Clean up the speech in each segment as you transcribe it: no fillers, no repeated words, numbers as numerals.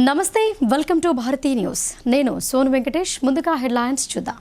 నమస్తే, welcome to Bharati news. నేను సోను వెంకటేష్. ముందుగా హెడ్లైన్స్ చూద్దాం.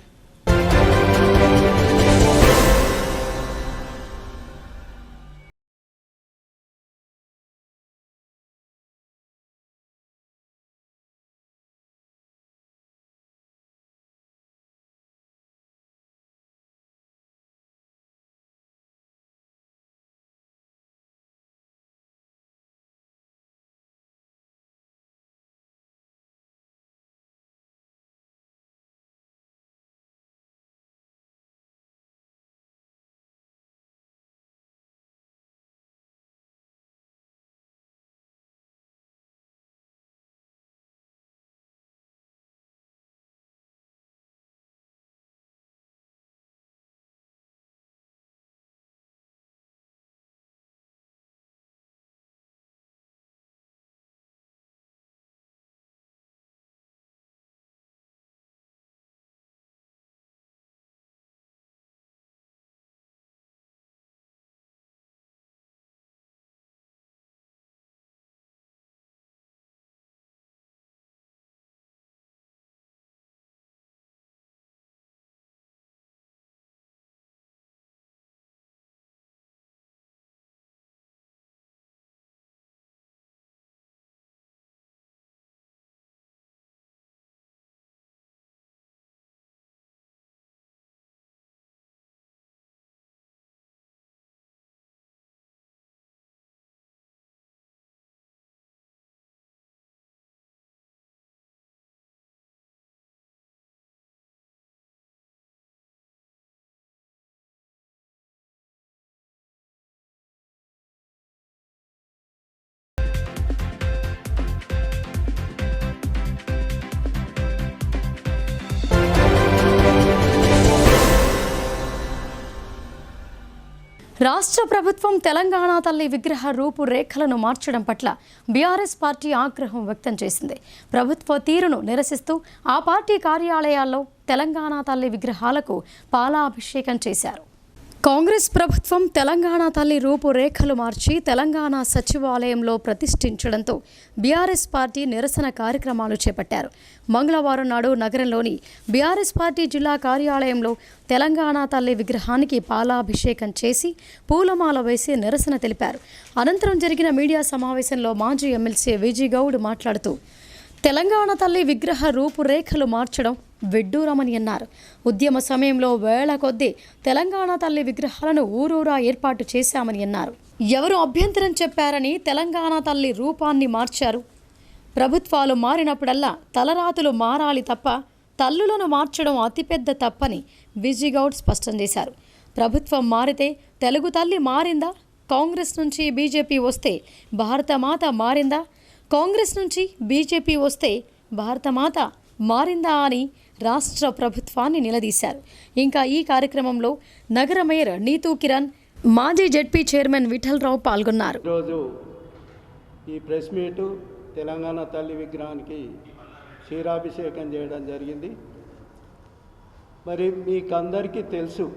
రాష్ట్ర ప్రభుత్వం తెలంగాణ తల్లి విగ్రహ రూపురేఖలను మార్చడం పట్ల బీఆర్ఎస్ పార్టీ ఆగ్రహం వ్యక్తం చేసింది. ప్రభుత్వ తీరును నిరసిస్తూ ఆ పార్టీ కార్యాలయాల్లో తెలంగాణ తల్లి విగ్రహాలకు పాలాభిషేకం చేశారు. కాంగ్రెస్ ప్రభుత్వం తెలంగాణ తల్లి రూపురేఖలు మార్చి తెలంగాణ సచివాలయంలో ప్రతిష్ఠించడంతో బీఆర్ఎస్ పార్టీ నిరసన కార్యక్రమాలు చేపట్టారు. మంగళవారం నాడు నగరంలోని బీఆర్ఎస్ పార్టీ జిల్లా కార్యాలయంలో తెలంగాణ తల్లి విగ్రహానికి పాలాభిషేకం చేసి పూలమాల వేసి నిరసన తెలిపారు. అనంతరం జరిగిన మీడియా సమావేశంలో మాజీ ఎమ్మెల్సీ విజయ్ గౌడ్ మాట్లాడుతూ తెలంగాణ తల్లి విగ్రహ రూపురేఖలు మార్చడం విడ్డూరమని అన్నారు. ఉద్యమ సమయంలో వేల కొద్దీ తెలంగాణ తల్లి విగ్రహాలను ఊరూరా ఏర్పాటు చేశామని అన్నారు. ఎవరు అభ్యంతరం చెప్పారని తెలంగాణ తల్లి రూపాన్ని మార్చారు. ప్రభుత్వాలు మారినప్పుడల్లా తలరాతులు మారాలి తప్ప తల్లులను మార్చడం అతిపెద్ద తప్పని విజయ్ గౌడ్ స్పష్టం చేశారు. ప్రభుత్వం మారితే తెలుగు తల్లి మారిందా? కాంగ్రెస్ నుంచి బీజేపీ వస్తే భారతమాత మారిందా? కాంగ్రెస్ నుంచి బీజేపీ వస్తే భారతమాత మారిందా అని రాష్ట్ర ప్రభుత్వాన్ని నిలదీశారు. ఇంకా ఈ కార్యక్రమంలో నగర మేయర్ నీతూ కిరణ్, మాజీ జెడ్పీ చైర్మన్ విఠలరావు పాల్గొన్నారు. ఈరోజు ఈ ప్రెస్ మీటు తెలంగాణ తల్లి విగ్రహానికి క్షీరాభిషేకం చేయడం జరిగింది. మరి మీకందరికీ తెలుసు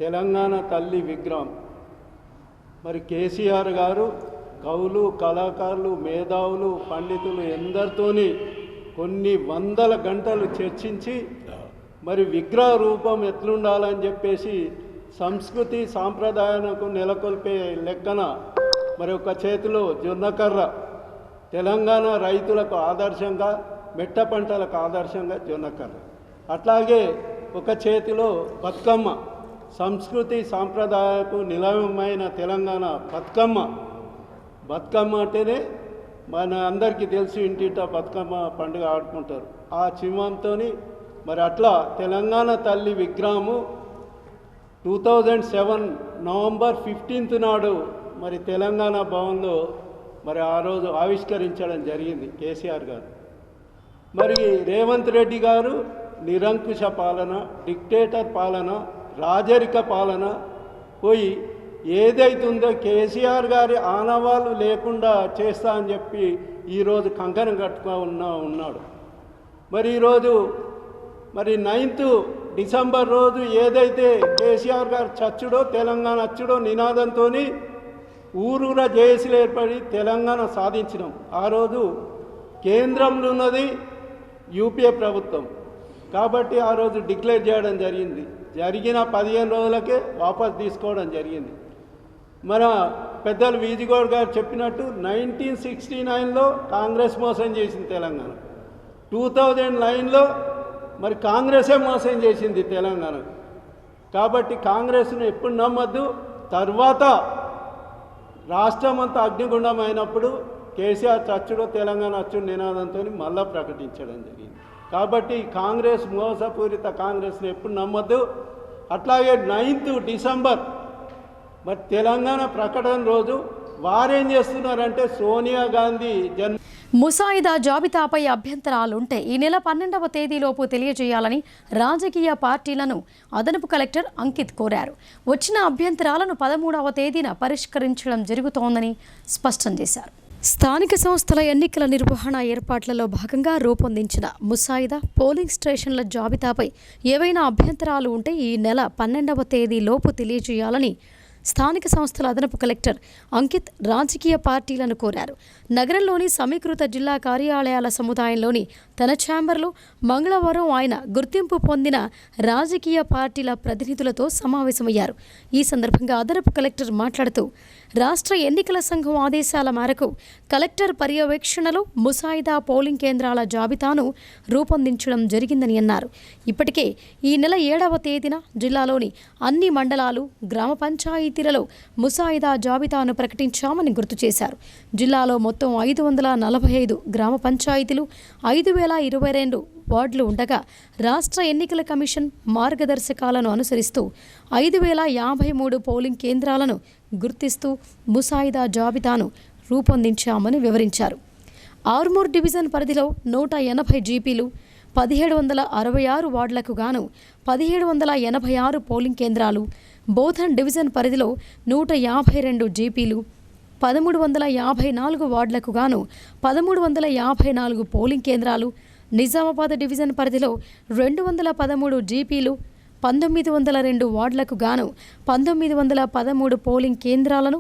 తెలంగాణ తల్లి విగ్రహం మరి కేసీఆర్ గారు కవులు, కళాకారులు, మేధావులు, పండితులు ఎందరితోని కొన్ని వందల గంటలు చర్చించి మరి విగ్రహ రూపం ఎట్లుండాలని చెప్పేసి సంస్కృతి సాంప్రదాయాలకు నెలకొల్పే లెక్కన మరి ఒక చేతిలో జొన్నకర్ర, తెలంగాణ రైతులకు ఆదర్శంగా, మెట్ట పంటలకు ఆదర్శంగా జొన్నకర్ర, అట్లాగే ఒక చేతిలో బతుకమ్మ, సంస్కృతి సాంప్రదాయాలకు నిలయమైన తెలంగాణ బతుకమ్మ అంటేనే మన అందరికీ తెలుసు, ఇంటింట బతుకమ్మ పండుగ ఆడుకుంటారు ఆ చిమ్మంతో. మరి అట్లా తెలంగాణ తల్లి విగ్రహము 2007 నవంబర్ 15 నాడు మరి తెలంగాణ భవన్లో మరి ఆ రోజు ఆవిష్కరించడం జరిగింది కేసీఆర్ గారు. మరి రేవంత్ రెడ్డి గారు నిరంకుశ పాలన, డిక్టేటర్ పాలన, రాజరిక పాలన పోయి ఏదైతుందో కేసీఆర్ గారి ఆనవాళ్ళు లేకుండా చేస్తా అని చెప్పి ఈరోజు కంకణం కట్టుకో ఉన్నాడు. మరి ఈరోజు మరి 9th డిసెంబర్ రోజు ఏదైతే కేసీఆర్ గారు చచ్చుడో తెలంగాణ అచ్చుడో నినాదంతో ఊరూరా జేఏసీలు ఏర్పడి తెలంగాణ సాధించినాం. ఆ రోజు కేంద్రంలో ఉన్నది యూపీఏ ప్రభుత్వం. కాబట్టి ఆ రోజు డిక్లేర్ చేయడం జరిగింది. జరిగిన 15 రోజులకే వాపస్ తీసుకోవడం జరిగింది. మన పెద్దలు వీజిగౌడ్ గారు చెప్పినట్టు 1969లో కాంగ్రెస్ మోసం చేసింది తెలంగాణ, 2009లో మరి కాంగ్రెసే మోసం చేసింది తెలంగాణ. కాబట్టి కాంగ్రెస్ను ఎప్పుడు నమ్మద్దు. తర్వాత రాష్ట్రం అంతా అగ్నిగుండం అయినప్పుడు కేసీఆర్ చచ్చుడు తెలంగాణ అచ్చుడు నినాదంతో మళ్ళా ప్రకటించడం జరిగింది. కాబట్టి కాంగ్రెస్ మోసపూరిత కాంగ్రెస్ని ఎప్పుడు నమ్మద్దు. అట్లాగే 9th డిసెంబర్ మరి తెలంగాణ ప్రకటన రోజు వారేం చేస్తున్నారంటే సోనియా గాంధీ ముసాయిదా జాబితాపై అభ్యంతరాలుంటే ఈ నెల 12వ తేదీలోపు తెలియజేయాలని రాజకీయ పార్టీలను అదనపు కలెక్టర్ అంకిత్ కోరారు. వచ్చిన అభ్యంతరాలను 13వ తేదీన పరిష్కరించడం జరుగుతోందని స్పష్టం చేశారు. స్థానిక సంస్థల ఎన్నికల నిర్వహణ ఏర్పాట్లలో భాగంగా రూపొందించిన ముసాయిదా పోలింగ్ స్టేషన్ల జాబితాపై ఏవైనా అభ్యంతరాలు ఉంటే ఈ నెల 12వ తేదీలోపు తెలియజేయాలని స్థానిక సంస్థల అదనపు కలెక్టర్ అంకిత్ రాజకీయ పార్టీలను కోరారు. నగరంలోని సమీకృత జిల్లా కార్యాలయాల సముదాయంలోని తన ఛాంబర్లో మంగళవారం ఆయన గుర్తింపు పొందిన రాజకీయ పార్టీల ప్రతినిధులతో సమావేశమయ్యారు. ఈ సందర్భంగా అదనపు కలెక్టర్ మాట్లాడుతూ రాష్ట్ర ఎన్నికల సంఘం ఆదేశాల మేరకు కలెక్టర్ పర్యవేక్షణలో ముసాయిదా పోలింగ్ కేంద్రాల జాబితాను రూపొందించడం జరిగిందని అన్నారు. ఇప్పటికే ఈ నెల 7వ తేదీన జిల్లాలోని అన్ని మండలాలు, గ్రామ పంచాయతీలలో ముసాయిదా జాబితాను ప్రకటించామని గుర్తు చేశారు. జిల్లాలో మొత్తం 545 గ్రామ పంచాయతీలు, 5022 వార్డులు ఉండగా రాష్ట్ర ఎన్నికల కమిషన్ మార్గదర్శకాలను అనుసరిస్తూ 5053 పోలింగ్ కేంద్రాలను గుర్తిస్తూ ముసాయిదా జాబితాను రూపొందించామని వివరించారు. ఆర్మూర్ డివిజన్ పరిధిలో 180 జీపీలు, 1766 వార్డులకు గాను 1786 పోలింగ్ కేంద్రాలు, బోధన్ డివిజన్ పరిధిలో 152 జీపీలు, 1354 వార్డులకు గాను 1354 పోలింగ్ కేంద్రాలు, నిజామాబాద్ డివిజన్ పరిధిలో 213 జీపీలు, 1902 వార్డులకు గాను 1913 పోలింగ్ కేంద్రాలను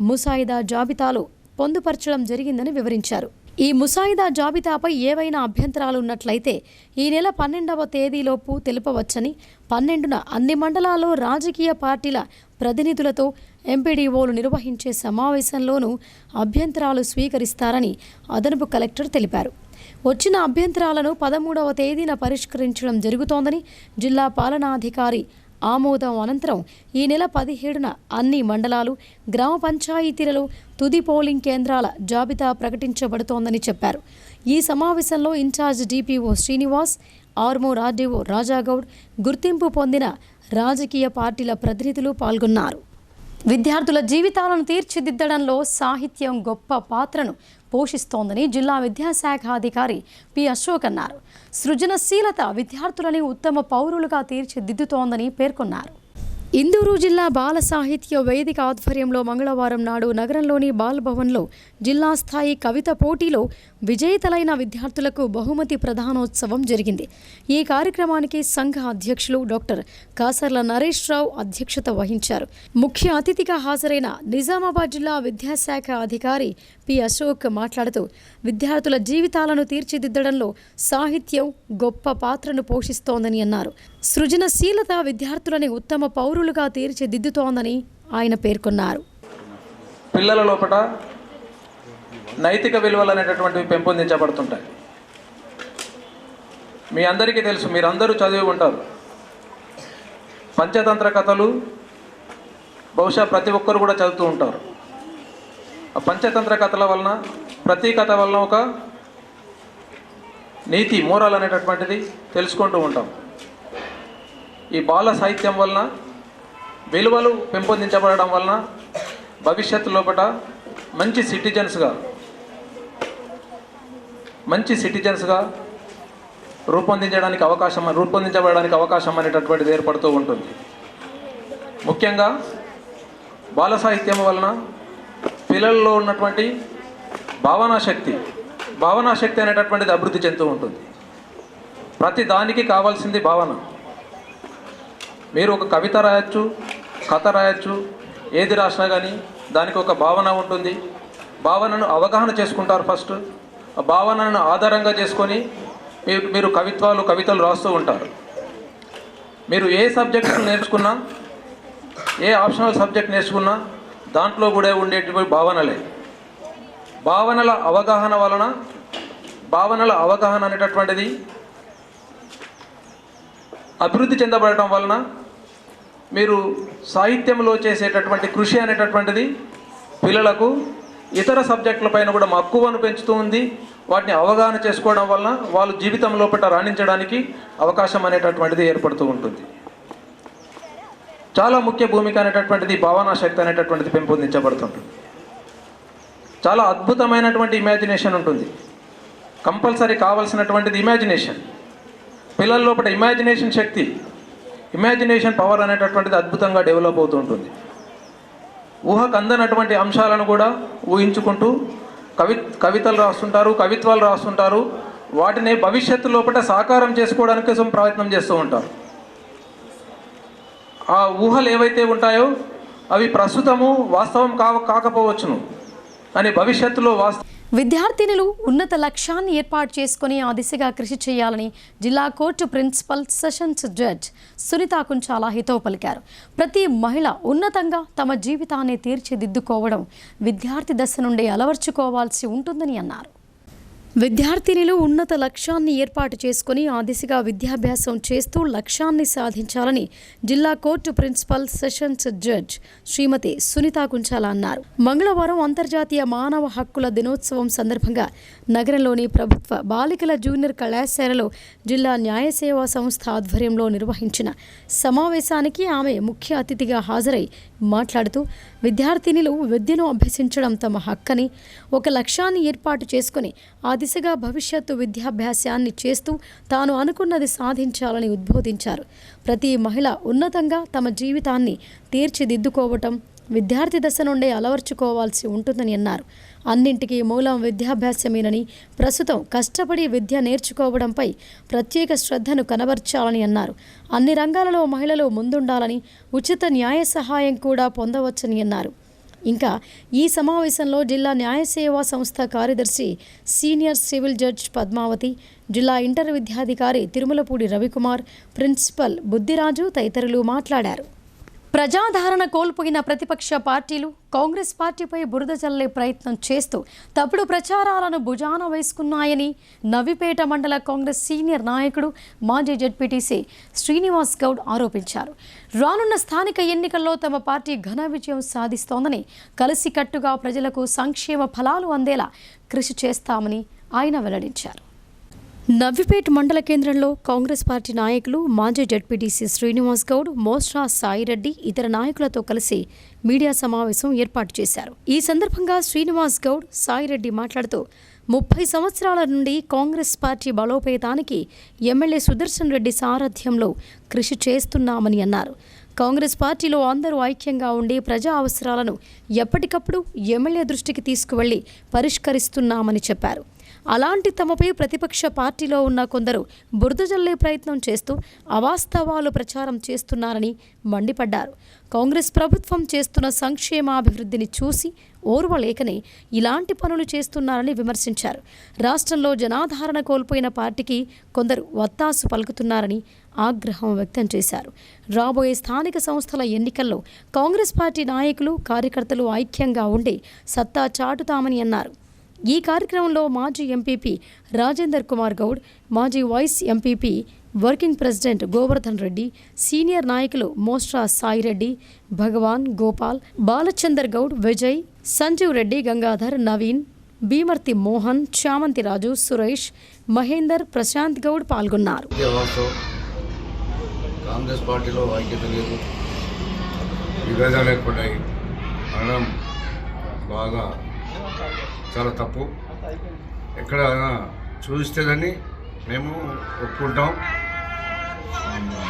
ముసాయిదా జాబితాలో పొందుపరచడం జరిగిందని వివరించారు. ఈ ముసాయిదా జాబితాపై ఏవైనా అభ్యంతరాలు ఉన్నట్లయితే ఈ నెల 12వ తేదీలోపు తెలుపవచ్చని, 12న అన్ని మండలాల్లో రాజకీయ పార్టీల ప్రతినిధులతో ఎంపీడీఓలు నిర్వహించే సమావేశంలోనూ అభ్యంతరాలు స్వీకరిస్తారని అదనపు కలెక్టర్ తెలిపారు. వచ్చిన అభ్యంతరాలను 13వ తేదీన పరిష్కరించడం జరుగుతోందని, జిల్లా పాలనాధికారి ఆమోదం అనంతరం ఈ నెల 17న అన్ని మండలాలు, గ్రామ పంచాయతీలలో తుది పోలింగ్ కేంద్రాల జాబితా ప్రకటించబడుతోందని చెప్పారు. ఈ సమావేశంలో in charge DPO Srinivas, Armoor RDO Rajagoud, గుర్తింపు పొందిన రాజకీయ పార్టీల ప్రతినిధులు పాల్గొన్నారు. విద్యార్థుల జీవితాలను తీర్చిదిద్దడంలో సాహిత్యం గొప్ప పాత్రను పోషిస్తోందని జిల్లా విద్యాశాఖ అధికారి పి అశోక్ అన్నారు. సృజనశీలత విద్యార్థులని ఉత్తమ పౌరులుగా తీర్చిదిద్దుతోందని పేర్కొన్నారు. ఇందూరు జిల్లా బాల సాహిత్య వేదిక ఆధ్వర్యంలో మంగళవారం నాడు నగరంలోని బాలభవన్లో జిల్లా స్థాయి కవిత పోటీలో విజేతలైన విద్యార్థులకు బహుమతి ప్రదానోత్సవం జరిగింది. ఈ కార్యక్రమానికి సంఘ అధ్యక్షులు డాక్టర్ కాసర్ల నరేష్ రావు అధ్యక్షత వహించారు. ముఖ్య అతిథిగా హాజరైన నిజామాబాద్ జిల్లా విద్యాశాఖ అధికారి పి అశోక్ మాట్లాడుతూ విద్యార్థుల జీవితాలను తీర్చిదిద్దడంలో సాహిత్యం గొప్ప పాత్రను పోషిస్తోందని అన్నారు. సృజనశీలత విద్యార్థులని ఉత్తమ పౌరులుగా తీర్చిదిద్దుతోందని ఆయన పేర్కొన్నారు. పిల్లల లోపల నైతిక విలువలు అనేటటువంటివి పెంపొందించబడుతుంటాయి. మీ అందరికీ తెలుసు, మీరందరూ చదివి ఉంటారు. పంచతంత్ర కథలు బహుశా ప్రతి ఒక్కరు కూడా చదువుతూ ఉంటారు. ఆ పంచతంత్ర కథల వలన, ప్రతి కథ వలన ఒక నీతి, మోరల్ అనేటటువంటిది తెలుసుకుంటూ ఉంటాం. ఈ బాల సాహిత్యం వలన విలువలు పెంపొందించబడడం వలన భవిష్యత్తు లోపల మంచి సిటిజన్స్గా రూపొందించబడడానికి అవకాశం అనేటటువంటిది ఏర్పడుతూ ఉంటుంది. ముఖ్యంగా బాల సాహిత్యం వలన పిల్లల్లో ఉన్నటువంటి భావనా శక్తి అనేటటువంటిది అభివృద్ధి చెందుతూ ఉంటుంది. ప్రతి దానికి కావాల్సింది భావన. మీరు ఒక కవిత రాయొచ్చు, కథ రాయొచ్చు, ఏది రాసినా కానీ దానికి ఒక భావన ఉంటుంది. భావనను అవగాహన చేసుకుంటారు ఫస్ట్. భావనను ఆధారంగా చేసుకొని మీరు కవితలు రాస్తూ ఉంటారు. మీరు ఏ సబ్జెక్టులు నేర్చుకున్నా, ఏ ఆప్షనల్ సబ్జెక్ట్ నేర్చుకున్నా దాంట్లో కూడా ఉండేటువంటి భావనలే. భావనల అవగాహన అనేటటువంటిది అభివృద్ధి చెందబడటం వలన మీరు సాహిత్యంలో చేసేటటువంటి కృషి అనేటటువంటిది పిల్లలకు ఇతర సబ్జెక్టుల పైన కూడా మక్కువను పెంచుతూ ఉంది. వాటిని అవగాహన చేసుకోవడం వలన వాళ్ళు జీవితం లోపల రాణించడానికి అవకాశం అనేటటువంటిది ఏర్పడుతూ ఉంటుంది. చాలా ముఖ్య భూమిక అనేటటువంటిది భావనా శక్తి అనేటటువంటిది పెంపొందించబడుతుంటుంది. చాలా అద్భుతమైనటువంటి ఇమాజినేషన్ ఉంటుంది. కంపల్సరీ కావాల్సినటువంటిది ఇమాజినేషన్. పిల్లల లోపల ఇమాజినేషన్ శక్తి, ఇమాజినేషన్ పవర్ అనేటటువంటిది అద్భుతంగా డెవలప్ అవుతూ ఉంటుంది. ఊహకు అందనటువంటి అంశాలను కూడా ఊహించుకుంటూ కవితలు రాస్తుంటారు, కవిత్వాలు రాస్తుంటారు. వాటిని భవిష్యత్తు లోపల సాకారం చేసుకోవడానికి కోసం ప్రయత్నం చేస్తూ ఉంటారు. ఆ ఊహలు ఏవైతే ఉంటాయో అవి ప్రస్తుతము వాస్తవం కాకపోవచ్చును, అని భవిష్యత్తులో విద్యార్థినులు ఉన్నత లక్ష్యాన్ని ఏర్పాటు చేసుకుని ఆ దిశగా కృషి చేయాలని జిల్లా court principal sessions judge Sunitha Kunchala హితవు పలికారు. ప్రతి మహిళ ఉన్నతంగా తమ జీవితాన్ని తీర్చిదిద్దుకోవడం విద్యార్థి దశ నుండి అలవర్చుకోవాల్సి ఉంటుందని అన్నారు. విద్యార్థినులు ఉన్నత లక్ష్యాన్ని ఏర్పాటు చేసుకుని ఆ దిశగా విద్యాభ్యాసం చేస్తూ లక్ష్యాన్ని సాధించాలని జిల్లా కోర్టు ప్రిన్సిపల్ సెషన్స్ జడ్జ్ శ్రీమతి సునీత కుంచాల అన్నారు. మంగళవారం అంతర్జాతీయ మానవ హక్కుల దినోత్సవం సందర్భంగా నగరంలోని ప్రభుత్వ బాలికల జూనియర్ కళాశాలలో జిల్లా న్యాయ సేవా సంస్థ ఆధ్వర్యంలో నిర్వహించిన సమావేశానికి ఆమె ముఖ్య అతిథిగా హాజరై మాట్లాడుతూ విద్యార్థినులు విద్యను అభ్యసించడం తమ హక్కని, ఒక లక్ష్యాన్ని ఏర్పాటు చేసుకుని ఆ దిశగా భవిష్యత్తు విద్యాభ్యాసాన్ని చేస్తూ తాను అనుకున్నది సాధించాలని ఉద్బోధించారు. ప్రతి మహిళ ఉన్నతంగా తమ జీవితాన్ని తీర్చిదిద్దుకోవటం విద్యార్థి దశ నుండే అలవర్చుకోవాల్సి ఉంటుందని అన్నారు. అన్నింటికీ మూలం విద్యాభ్యాసమేనని, ప్రస్తుతం కష్టపడి విద్య నేర్చుకోవడంపై ప్రత్యేక శ్రద్ధను కనబర్చాలని అన్నారు. అన్ని రంగాలలో మహిళలు ముందుండాలని, ఉచిత న్యాయ సహాయం కూడా పొందవచ్చని అన్నారు. ఇంకా ఈ సమావేశంలో జిల్లా న్యాయ సేవా సంస్థ కార్యదర్శి సీనియర్ సివిల్ జడ్జ్ పద్మావతి, జిల్లా ఇంటర్ విద్యాధికారి తిరుమలపూడి రవికుమార్, ప్రిన్సిపల్ బుద్ధిరాజు తదితరులు మాట్లాడారు. ప్రజాదరణ కోల్పోయిన ప్రతిపక్ష పార్టీలు కాంగ్రెస్ పార్టీపై బురద చల్లే ప్రయత్నం చేస్తూ తప్పుడు ప్రచారాలను భుజాన వేసుకున్నాయని నవిపేట మండల కాంగ్రెస్ సీనియర్ నాయకుడు మాజీ జెడ్పీటీసీ శ్రీనివాస్ గౌడ్ ఆరోపించారు. రానున్న స్థానిక ఎన్నికల్లో తమ పార్టీ ఘన విజయం సాధిస్తోందని, కలిసికట్టుగా ప్రజలకు సంక్షేమ ఫలాలు అందేలా కృషి చేస్తామని ఆయన వెల్లడించారు. నవ్విపేట్ మండల కేంద్రంలో కాంగ్రెస్ పార్టీ నాయకులు మాజీ జెడ్పీటీసీ శ్రీనివాస్ గౌడ్, మోస్ట్రా సాయిరెడ్డి ఇతర నాయకులతో కలిసి మీడియా సమావేశం ఏర్పాటు చేశారు. ఈ సందర్భంగా శ్రీనివాస్ గౌడ్, సాయిరెడ్డి మాట్లాడుతూ 30 సంవత్సరాల నుండి కాంగ్రెస్ పార్టీ బలోపేతానికి ఎమ్మెల్యే సుదర్శన్ రెడ్డి సారథ్యంలో కృషి చేస్తున్నామని అన్నారు. కాంగ్రెస్ పార్టీలో అందరూ ఐక్యంగా ఉండి ప్రజా అవసరాలను ఎప్పటికప్పుడు ఎమ్మెల్యే దృష్టికి తీసుకువెళ్లి పరిష్కరిస్తున్నామని చెప్పారు. అలాంటి తమపై ప్రతిపక్ష పార్టీలో ఉన్న కొందరు బురద జల్లే ప్రయత్నం చేస్తూ అవాస్తవాలు ప్రచారం చేస్తున్నారని మండిపడ్డారు. కాంగ్రెస్ ప్రభుత్వం చేస్తున్న సంక్షేమాభివృద్ధిని చూసి ఓర్వలేకనే ఇలాంటి పనులు చేస్తున్నారని విమర్శించారు. రాష్ట్రంలో జనాదరణ కోల్పోయిన పార్టీకి కొందరు వత్తాసు పలుకుతున్నారని ఆగ్రహం వ్యక్తం చేశారు. రాబోయే స్థానిక సంస్థల ఎన్నికల్లో కాంగ్రెస్ పార్టీ నాయకులు, కార్యకర్తలు ఐక్యంగా ఉండి సత్తా చాటుతామని అన్నారు. ఈ కార్యక్రమంలో మాజీ ఎంపీపీ రాజేందర్ కుమార్ గౌడ్, మాజీ vice MPP working president Govardhan Reddy, senior నాయకులు మోస్ట్రా సాయిరెడ్డి, భగవాన్, గోపాల్, బాలచందర్ గౌడ్, విజయ్, సంజీవ్ రెడ్డి, గంగాధర్, నవీన్, భీమర్తి మోహన్, చామంతి రాజు, సురేష్, మహేందర్, ప్రశాంత్ గౌడ్ పాల్గొన్నారు. కాంగ్రెస్ పార్టీలో ఐక్యత లేదు, విభేదాలు ఏర్పడ్డాయి అనడం బాగా చాలా తప్పు. ఎక్కడ చూస్తే దాన్ని మేము ఒప్పుకుంటాం.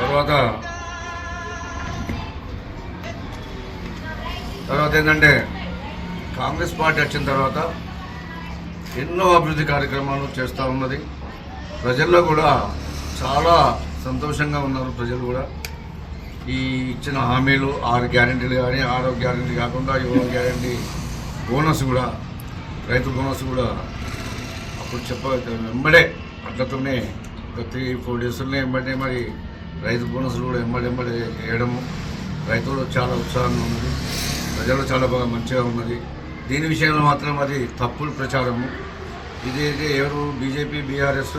తర్వాత ఏంటంటే కాంగ్రెస్ పార్టీ వచ్చిన తర్వాత ఎన్నో అభివృద్ధి కార్యక్రమాలు చేస్తూ ఉన్నది. ప్రజల్లో కూడా చాలా సంతోషంగా ఉన్నారు. ప్రజలు కూడా ఈ ఇచ్చిన హామీలు 6 గ్యారెంటీలు కానీ, 6వ గ్యారెంటీ కాకుండా 7వ గ్యారెంటీ బోనస్ కూడా, రైతు బోనస్ కూడా అప్పుడు వెంబడే అట్లతోనే ఒక 3-4 డేస్లోనే వెంబడే మరి రైతు బోనస్లు కూడా వెంబడి వేయడము, రైతులు చాలా ఉత్సాహంగా ఉన్నది, ప్రజలు చాలా బాగా మంచిగా ఉన్నది. దీని విషయంలో మాత్రం అది తప్పుడు ప్రచారము. ఇదైతే ఎవరు బీజేపీ బీఆర్ఎస్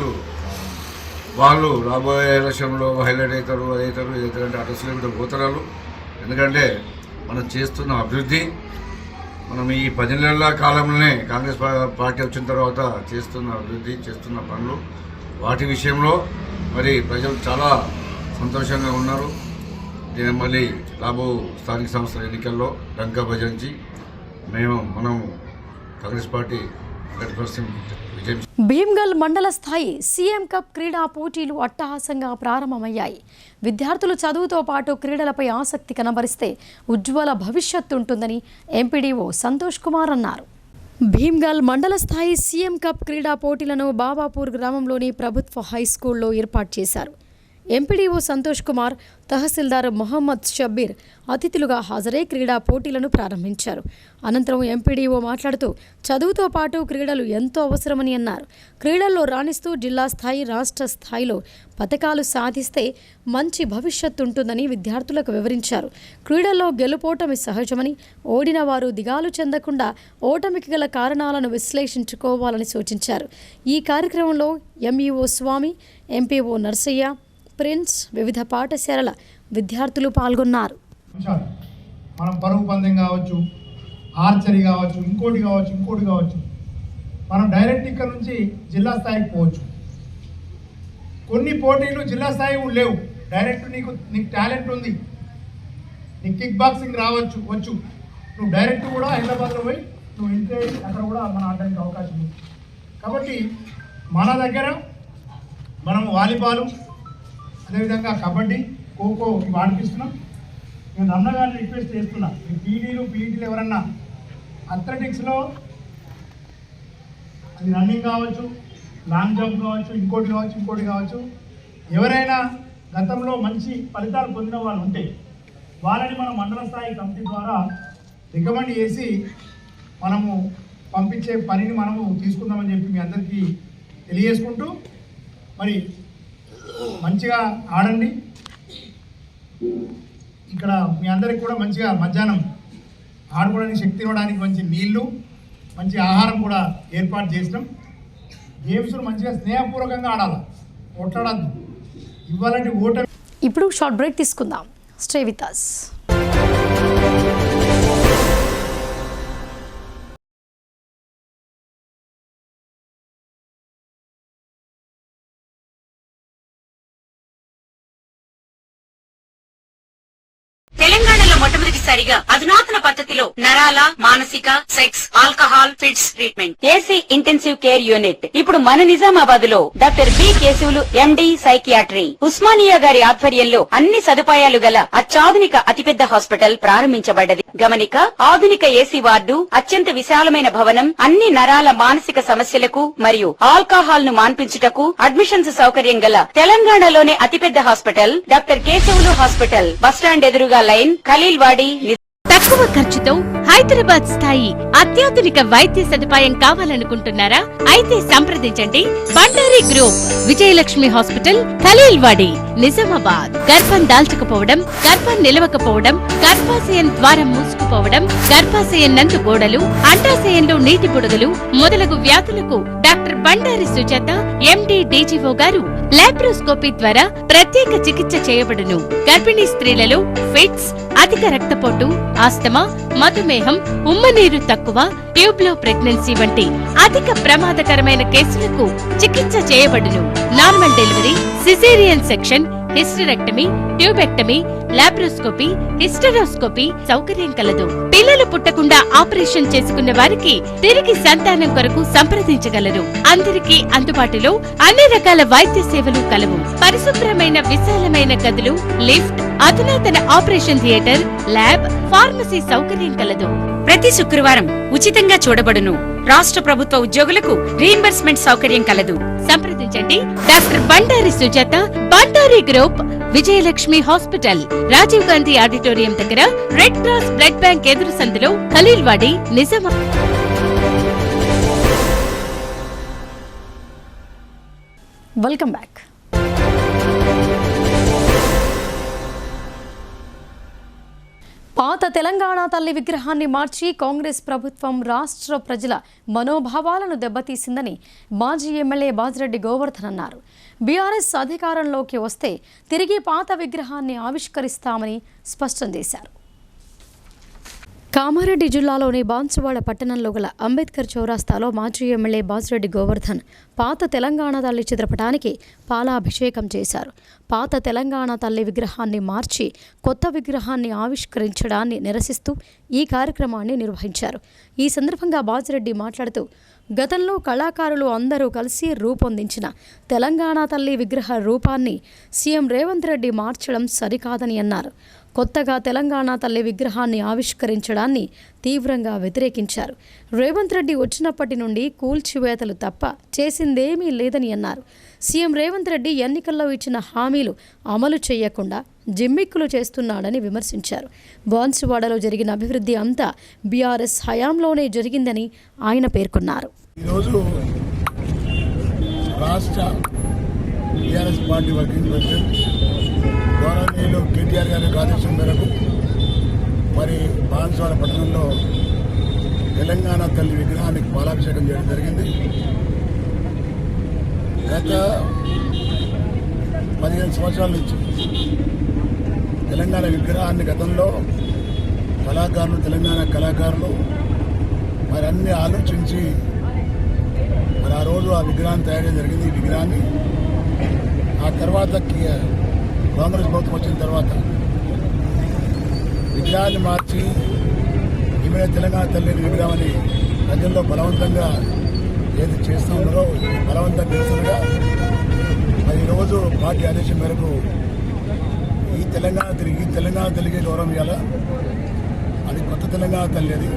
వాళ్ళు రాబోయే ఎలక్షన్లో హైలైట్ అవుతారు, ఇదవుతారు అంటే అటస్లో పోతారు. ఎందుకంటే మనం చేస్తున్న అభివృద్ధి, మనం ఈ 10 నెలల కాలంలోనే కాంగ్రెస్ పార్టీ వచ్చిన తర్వాత చేస్తున్న అభివృద్ధి, చేస్తున్న పనులు, వాటి విషయంలో మరి ప్రజలు చాలా సంతోషంగా ఉన్నారు. దీని మళ్ళీ రాబో స్థానిక సంస్థల ఎన్నికల్లో డంకా భజించి మనం కాంగ్రెస్ పార్టీ 100% విజయం. భీమ్గల్ మండల స్థాయి సీఎం కప్ క్రీడా పోటీలు అట్టహాసంగా ప్రారంభమయ్యాయి. విద్యార్థులు చదువుతో పాటు క్రీడలపై ఆసక్తి కనబరిస్తే ఉజ్వల భవిష్యత్తు ఉంటుందని ఎంపీడీఓ సంతోష్ కుమార్ అన్నారు. భీమ్గల్ మండల స్థాయి సీఎం కప్ క్రీడా పోటీలను బాబాపూర్ గ్రామంలోని ప్రభుత్వ హై స్కూల్లో ఏర్పాటు చేశారు. ఎంపీడీఓ సంతోష్ కుమార్, తహసీల్దార్ మొహమ్మద్ షబ్బీర్ అతిథులుగా హాజరై క్రీడా పోటీలను ప్రారంభించారు. అనంతరం ఎంపీడీఓ మాట్లాడుతూ చదువుతో పాటు క్రీడలు ఎంతో అవసరమని అన్నారు. క్రీడల్లో రాణిస్తూ జిల్లా స్థాయి, రాష్ట్ర స్థాయిలో పతకాలు సాధిస్తే మంచి భవిష్యత్తు ఉంటుందని విద్యార్థులకు వివరించారు. క్రీడల్లో గెలుపోటమి సహజమని, ఓడిన వారు దిగాలు చెందకుండా ఓటమికి గల కారణాలను విశ్లేషించుకోవాలని సూచించారు. ఈ కార్యక్రమంలో ఎంఈఓ స్వామి, ఎంపీఓ నర్సయ్య, ప్రిన్స్, వివిధ పాఠశాలల విద్యార్థులు పాల్గొన్నారు. మనం పరుగు పందెం కావచ్చు, ఆర్చరీ కావచ్చు, ఇంకోటి కావచ్చు, మనం డైరెక్ట్ ఇక్కడ నుంచి జిల్లా స్థాయికి పోవచ్చు. కొన్ని పోటీలు జిల్లా స్థాయి లేవు, డైరెక్ట్ నీకు టాలెంట్ ఉంది, నీకు కిక్ బాక్సింగ్ వచ్చు, నువ్వు డైరెక్ట్ కూడా హైదరాబాద్లో పోయి నువ్వు ఇంటే అక్కడ కూడా మనం ఆడడానికి అవకాశం ఉంది. కాబట్టి మన దగ్గర మనం వాలీబాలు, అదేవిధంగా కబడ్డీ, ఖోఖో ఇవి ఆడిపిస్తున్నాం. నేను అన్నగారిని రిక్వెస్ట్ చేస్తున్నా, ఈ పీటీలు ఎవరన్నా అథ్లెటిక్స్లో అది రన్నింగ్ కావచ్చు, లాంగ్ జంప్ కావచ్చు, ఇంకోటి కావచ్చు, ఎవరైనా గతంలో మంచి ఫలితాలు పొందిన వాళ్ళు ఉంటే వాళ్ళని మనం మండల స్థాయి కమిటీ ద్వారా రికమెండ్ చేసి మనము పంపించే పనిని మనము తీసుకుందామని చెప్పి మీ అందరికీ తెలియజేసుకుంటూ, మరి మంచిగా ఆడండి. ఇక్కడ మీ అందరికి కూడా మంచిగా మధ్యాహ్నం ఆడుకోవడానికి శక్తి ఇవ్వడానికి మంచి నీళ్లు, మంచి ఆహారం కూడా ఏర్పాటు చేసినాం. గేమ్స్ మంచిగా స్నేహపూర్వకంగా ఆడాలి, కొట్లాడద్దు. ఇవ్వాలంటే ఓటమి. ఇప్పుడు షార్ట్ బ్రేక్ తీసుకుందాం. Stay with us. తెలంగాణలో మొట్టమొదటిసారిగా అధునాతన పద్ధతిలో నరాల, మానసిక, sex, alcohol, fits treatment, AC intensive care unit ఇప్పుడు మన నిజామాబాద్ లో doctor B Keshavulu MD psychiatry, Osmania గారి ఆధ్వర్యంలో అన్ని సదుపాయాలు గల అత్యాధునిక అతిపెద్ద హాస్పిటల్ ప్రారంభించబడ్డది. గమనిక, ఆధునిక ఏసీ వార్డు, అత్యంత విశాలమైన భవనం, అన్ని నరాల మానసిక సమస్యలకు మరియు ఆల్కహాల్ ను మాన్పించుటకు అడ్మిషన్స్ సౌకర్యం గల తెలంగాణలోనే అతిపెద్ద hospital doctor Keshavulu hospital, bus stand ఎదురుగా లైన్, ఖలీల్వాడి. తక్కువ ఖర్చుతో హైదరాబాద్ స్థాయి అత్యాధునిక వైద్య సదుపాయం కావాలనుకుంటున్నారా? అయితే సంప్రదించండి బండారి గ్రూప్, విజయలక్ష్మి హాస్పిటల్, ఖలీల్వాడి, నిజామాబాద్. గర్భం దాల్చకపోవడం, గర్భం నిలవకపోవడం, గర్భాశయం ద్వారం మూసుకుపోవడం, గర్భాశయం నందు గోడలు, అండాశయంలో నీటి బుడగలు మొదలగు వ్యాధులకు డాక్టర్ బండారి సుజాత ఎండి డీజీఓ గారు లాప్రోస్కోపీ ద్వారా ప్రత్యేక చికిత్స చేయబడును. గర్భిణీ స్త్రీలలో ఫిట్స్, అధిక రక్తపోటు, ఆస్తమా, మధుమేహం, ఉమ్మనీరు తక్కువ, ట్యూబ్లో ప్రెగ్నెన్సీ వంటి అధిక ప్రమాదకరమైన కేసులకు చికిత్స చేయబడును. Normal delivery, caesarean section, hysterectomy, tubectomy, laparoscopy, hysteroscopy సౌకర్యం కలదు. పిల్లలు పుట్టకుండా ఆపరేషన్ చేసుకున్న వారికి తిరిగి సంతానం కొరకు సంప్రదించగలరు. అందరికీ అందుబాటులో అన్ని రకాల వైద్య సేవలు కలవు. పరిశుభ్రమైన విశాలమైన గదులు, లిఫ్ట్, అధునాతన ఆపరేషన్ థియేటర్, ల్యాబ్, ఫార్మసీ సౌకర్యం కలదు. ప్రతి శుక్రవారం ఉచితంగా చూడబడును. రాష్ట్ర ప్రభుత్వ ఉద్యోగులకు రీయింబర్స్మెంట్ సౌకర్యం కలదు. సంప్రదించండి doctor Bandari Sujatha, Bandari group, Vijayalakshmi hospital, Rajiv Gandhi auditorium దగ్గర, రెడ్ క్రాస్ బ్లడ్ బ్యాంక్ ఎదురు సందులో, ఖలీల్వాడి, నిజామాబాద్. Welcome back. పాత తెలంగాణ తల్లి విగ్రహాన్ని మార్చి కాంగ్రెస్ ప్రభుత్వం రాష్ట్ర ప్రజల మనోభావాలను దెబ్బతీసిందని మాజీ ఎమ్మెల్యే బాజిరెడ్డి గోవర్ధన్ అన్నారు. బీఆర్ఎస్ అధికారంలోకి వస్తే తిరిగి పాత విగ్రహాన్ని ఆవిష్కరిస్తామని స్పష్టం చేశారు. కామారెడ్డి జిల్లాలోని బాన్సువాడ పట్టణంలో గల అంబేద్కర్ చౌరాస్తాలో మాజీ ఎమ్మెల్యే బాజిరెడ్డి గోవర్ధన్ పాత తెలంగాణ తల్లి చిత్రపటానికి పాలాభిషేకం చేశారు. పాత తెలంగాణ తల్లి విగ్రహాన్ని మార్చి కొత్త విగ్రహాన్ని ఆవిష్కరించడాన్ని నిరసిస్తూ ఈ కార్యక్రమాన్ని నిర్వహించారు. ఈ సందర్భంగా బాజిరెడ్డి మాట్లాడుతూ గతంలో కళాకారులు అందరూ కలిసి రూపొందించిన తెలంగాణ తల్లి విగ్రహ రూపాన్ని సీఎం రేవంత్ రెడ్డి మార్చడం సరికాదని అన్నారు. కొత్తగా తెలంగాణ తల్లి విగ్రహాన్ని ఆవిష్కరించడాన్ని తీవ్రంగా వ్యతిరేకించారు. రేవంత్ రెడ్డి వచ్చినప్పటి నుండి కూల్చివేతలు తప్ప చేసిందేమీ లేదని అన్నారు. సీఎం రేవంత్ రెడ్డి ఎన్నికల్లో ఇచ్చిన హామీలు అమలు చేయకుండా జిమ్మిక్కులు చేస్తున్నాడని విమర్శించారు. బాన్సువాడలో జరిగిన అభివృద్ధి అంతా బీఆర్ఎస్ హయాంలోనే జరిగిందని ఆయన పేర్కొన్నారు. ఈరోజు రాష్ట్ర బీఆర్ఎస్ పార్టీ వర్కింగ్ ప్రెసిడెంట్ గౌరవనీయులు కేటీఆర్ గారి ఆదేశం మేరకు మరి బాన్సువాడ పట్టణంలో తెలంగాణ తల్లి విగ్రహానికి పాలాభిషేకం చేయడం జరిగింది. గత 15 సంవత్సరాల నుంచి తెలంగాణ విగ్రహాన్ని గతంలో తెలంగాణ కళాకారులు మరి అన్ని ఆలోచించి మరి ఆ రోజు ఆ విగ్రహాన్ని తయారు చేయడం జరిగింది. ఈ విగ్రహాన్ని ఆ తర్వాత కాంగ్రెస్ ప్రభుత్వం వచ్చిన తర్వాత విగ్రహాన్ని మార్చి ఈమె తెలంగాణ తల్లి విగ్రహాన్ని ప్రజల్లో బలవంతంగా ఏది చేస్తూ ఉన్నారో బలవంతంగా చేస్తుండగా మరి ఈరోజు పార్టీ ఆదేశం మేరకు ఈ తెలంగాణ తల్లికి గౌరవం ఇవ్వాలా. అది కొత్త తెలంగాణ తల్లి. అది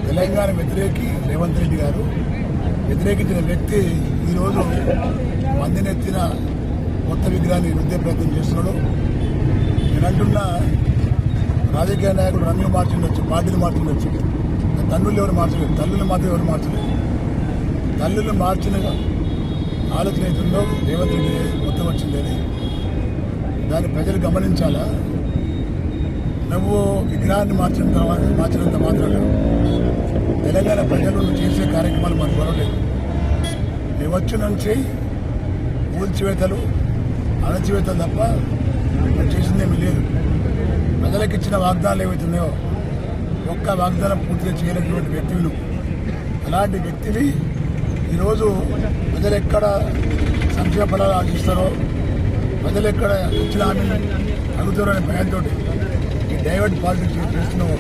తెలంగాణ వ్యతిరేకి రేవంత్ రెడ్డి గారు వ్యతిరేకించిన వ్యక్తి ఈరోజు మందినెత్తిన కొత్త విగ్రహాన్ని రుద్దే ప్రయత్నం చేస్తున్నాడు. నేను అంటున్నా రాజకీయ నాయకులు రంగులు మార్చుండొచ్చు, పార్టీలు మార్చుండొచ్చు, తల్లులు ఎవరు మార్చలేదు, తల్లులు మాత్రం ఎవరు మార్చలేదు. తల్లులు మార్చిన ఆలోచన అవుతుందో రేవంత్ రెడ్డి మొత్తం వచ్చింది. అది దాన్ని ప్రజలు గమనించాలా. నువ్వు విగ్రహాన్ని మార్చినంత మాత్రాలు తెలంగాణ ప్రజలు చేసే కార్యక్రమాలు మనకు కొనలేదు. నువ్వు వచ్చి నుంచి కూల్చివేతలు అణచివేతలు తప్ప నువ్వు చేసిందేమీ లేదు. ప్రజలకు ఇచ్చిన వాగ్దానాలు ఏవైతున్నాయో ఒక్క వాగ్దానం పూర్తిగా చేయలేనటువంటి వ్యక్తివి నువ్వు. అలాంటి వ్యక్తివి ఈరోజు ప్రజలు ఎక్కడ సంక్షేమ ఫలాలు ఆశిస్తారో, ప్రజలు ఎక్కడ ఇచ్చిన హామీలు అడుగుతారనే భయంతో ఈ డైవర్ట్ పాలిటిక్స్ చేస్తున్నావు.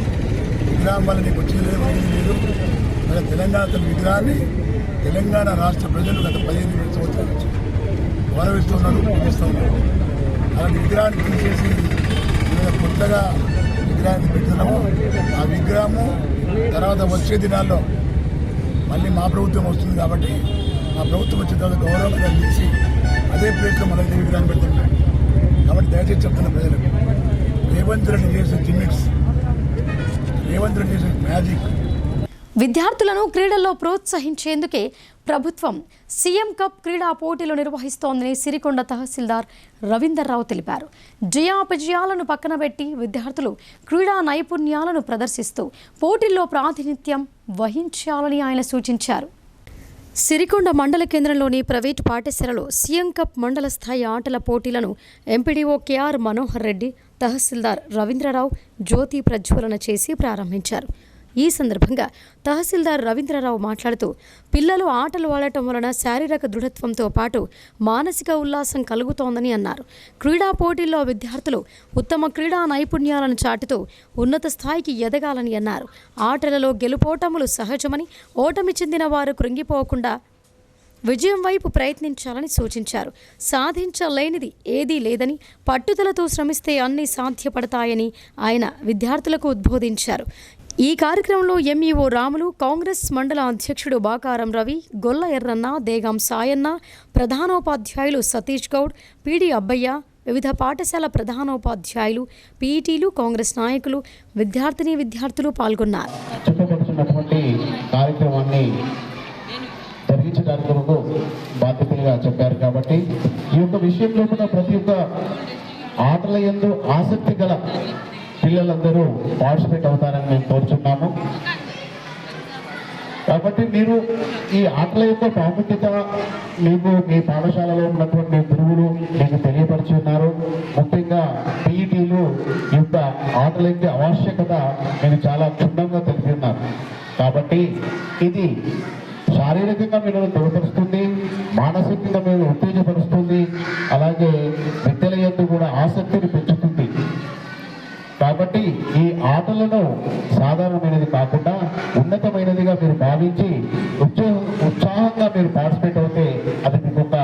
విగ్రహం వల్ల నీకు వచ్చింది లేదు. మరి తెలంగాణ తల్లి విగ్రహాన్ని తెలంగాణ రాష్ట్ర ప్రజలు గత 15 సంవత్సరాల నుంచి గౌరవిస్తున్నారు, పూజిస్తూ ఉన్నారు. అలాంటి విగ్రహాన్ని తీసేసి కొత్తగా విగ్రహాన్ని పెడుతున్నాము. ఆ విగ్రహము తర్వాత వచ్చే దినాల్లో మళ్ళీ మా ప్రభుత్వం వస్తుంది కాబట్టి మా ప్రభుత్వం వచ్చిన తర్వాత గౌరవంగా నిలిచి అదే ప్లేట్లో మనకి విగ్రహాన్ని పెడుతున్నాం. కాబట్టి దయచేసి చెప్తున్న ప్రజలకు రేవంత్ రెడ్డి చేసే జిమ్మిక్స్, రేవంత్ రెడ్డి చేసే మ్యాజిక్. విద్యార్థులను క్రీడల్లో ప్రోత్సహించేందుకే ప్రభుత్వం సీఎం కప్ క్రీడా పోటీలు నిర్వహిస్తోందని సిరికొండ తహసీల్దార్ రవీందర్రావు తెలిపారు. జయాపజయాలను పక్కన పెట్టి విద్యార్థులు క్రీడా నైపుణ్యాలను ప్రదర్శిస్తూ పోటీల్లో ప్రాతినిధ్యం వహించాలని ఆయన సూచించారు. సిరికొండ మండల కేంద్రంలోని ప్రైవేటు పాఠశాలలో సీఎం కప్ మండల స్థాయి ఆటల పోటీలను ఎంపీడీఓ కేఆర్ మనోహర్ రెడ్డి, తహసీల్దార్ రవీంద్రరావు జ్యోతి ప్రజ్వలన చేసి ప్రారంభించారు. ఈ సందర్భంగా తహసీల్దార్ రవీంద్రరావు మాట్లాడుతూ పిల్లలు ఆటలు ఆడటం వలన శారీరక దృఢత్వంతో పాటు మానసిక ఉల్లాసం కలుగుతోందని అన్నారు. క్రీడా పోటీల్లో విద్యార్థులు ఉత్తమ క్రీడా నైపుణ్యాలను చాటుతూ ఉన్నత స్థాయికి ఎదగాలని అన్నారు. ఆటలలో గెలుపోటములు సహజమని, ఓటమి చెందిన వారు కృంగిపోకుండా విజయం వైపు ప్రయత్నించాలని సూచించారు. సాధించలేనిది ఏదీ లేదని, పట్టుదలతో శ్రమిస్తే అన్నీ సాధ్యపడతాయని ఆయన విద్యార్థులకు ఉద్బోధించారు. ఈ కార్యక్రమంలో ఎంఈఓ రాములు, కాంగ్రెస్ మండల అధ్యక్షుడు బాకారం రవి, గొల్ల ఎర్రన్న, దేగాం సాయన్న, ప్రధానోపాధ్యాయులు సతీష్ గౌడ్, పీడి అబ్బయ్య, వివిధ పాఠశాల ప్రధానోపాధ్యాయులు, పీఈటీలు, కాంగ్రెస్ నాయకులు, విద్యార్థులు పాల్గొన్నారు. కార్యక్రమాన్ని జరిగించడం అభివృద్ధి కార్యక్రమంలో బాధ్యతలుగా చెప్పారు. కాబట్టి ఈ యొక్క విషయంలో కూడా ప్రతి ఒక్క ఆటల యందు ఆసక్తి గల పిల్లలందరూ పార్టిసిపేట్ అవుతారని మేము కోరుచున్నాము. కాబట్టి మీరు ఈ ఆటల యొక్క ప్రాముఖ్యత మీకు మీ పాఠశాలలో ఉన్నటువంటి గురువులు మీకు తెలియపరిచి ఉన్నారు. ముఖ్యంగా పీఈటీలు ఈ యొక్క ఆటల యొక్క ఆవశ్యకత మీకు చాలా క్షుణ్ణంగా తెలిపి ఉన్నారు. కాబట్టి ఇది శారీరకంగా మీరు తోడ్పరుస్తుంది, మానసికంగా మీరు ఉత్తేజపరుస్తుంది, అలాగే విద్యల యందు కూడా ఆసక్తిని పెంచుతుంది. కాబట్టి ఈ ఆటలను సాధారణమైనది కాకుండా ఉన్నతమైనదిగా మీరు భావించి ఉత్సాహంగా మీరు పార్టిసిపేట్ అవుతే అది మీకు ఒక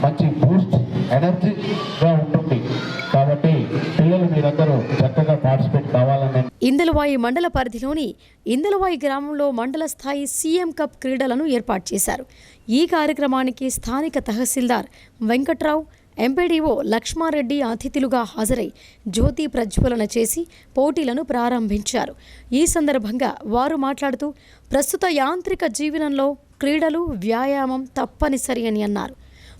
మంచి బూస్ట్ ఎనర్జీగా ఉంటుంది. కాబట్టి పిల్లలు మీరందరూ చక్కగా పార్టిసిపేట్ కావాలని. ఇందలవాయి మండల పరిధిలోని ఇందలవాయి గ్రామంలో మండల స్థాయి సీఎం కప్ క్రీడలను ఏర్పాటు చేశారు. ఈ కార్యక్రమానికి స్థానిక తహసీల్దార్ వెంకట్రావు, ఎంపీడీఓ లక్ష్మారెడ్డి అతిథులుగా హాజరై జ్యోతి ప్రజ్వలన చేసి పోటీలను ప్రారంభించారు. ఈ సందర్భంగా వారు మాట్లాడుతూ ప్రస్తుత యాంత్రిక జీవనంలో క్రీడలు, వ్యాయామం తప్పనిసరి అని అన్నారు.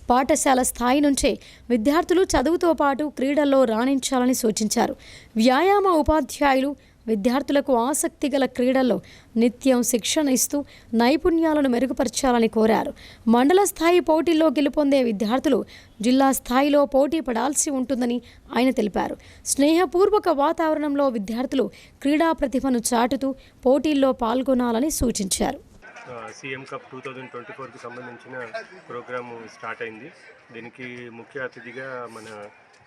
పాఠశాల స్థాయి నుంచే విద్యార్థులు చదువుతో పాటు క్రీడల్లో రాణించాలని సూచించారు. వ్యాయామ ఉపాధ్యాయులు విద్యార్థులకు ఆసక్తి గల క్రీడల్లో నిత్యం శిక్షణ ఇస్తూ నైపుణ్యాలను మెరుగుపరచాలని కోరారు. మండల స్థాయి పోటీల్లో గెలుపొందే విద్యార్థులు జిల్లా స్థాయిలో పోటీ పడాల్సి ఉంటుందని ఆయన తెలిపారు. స్నేహపూర్వక వాతావరణంలో విద్యార్థులు క్రీడా ప్రతిభను చాటుతూ పోటీల్లో పాల్గొనాలని సూచించారు. సీఎం కప్ 2024కి సంబంధించిన ప్రోగ్రాము స్టార్ట్ అయింది. దీనికి ముఖ్య అతిథిగా మన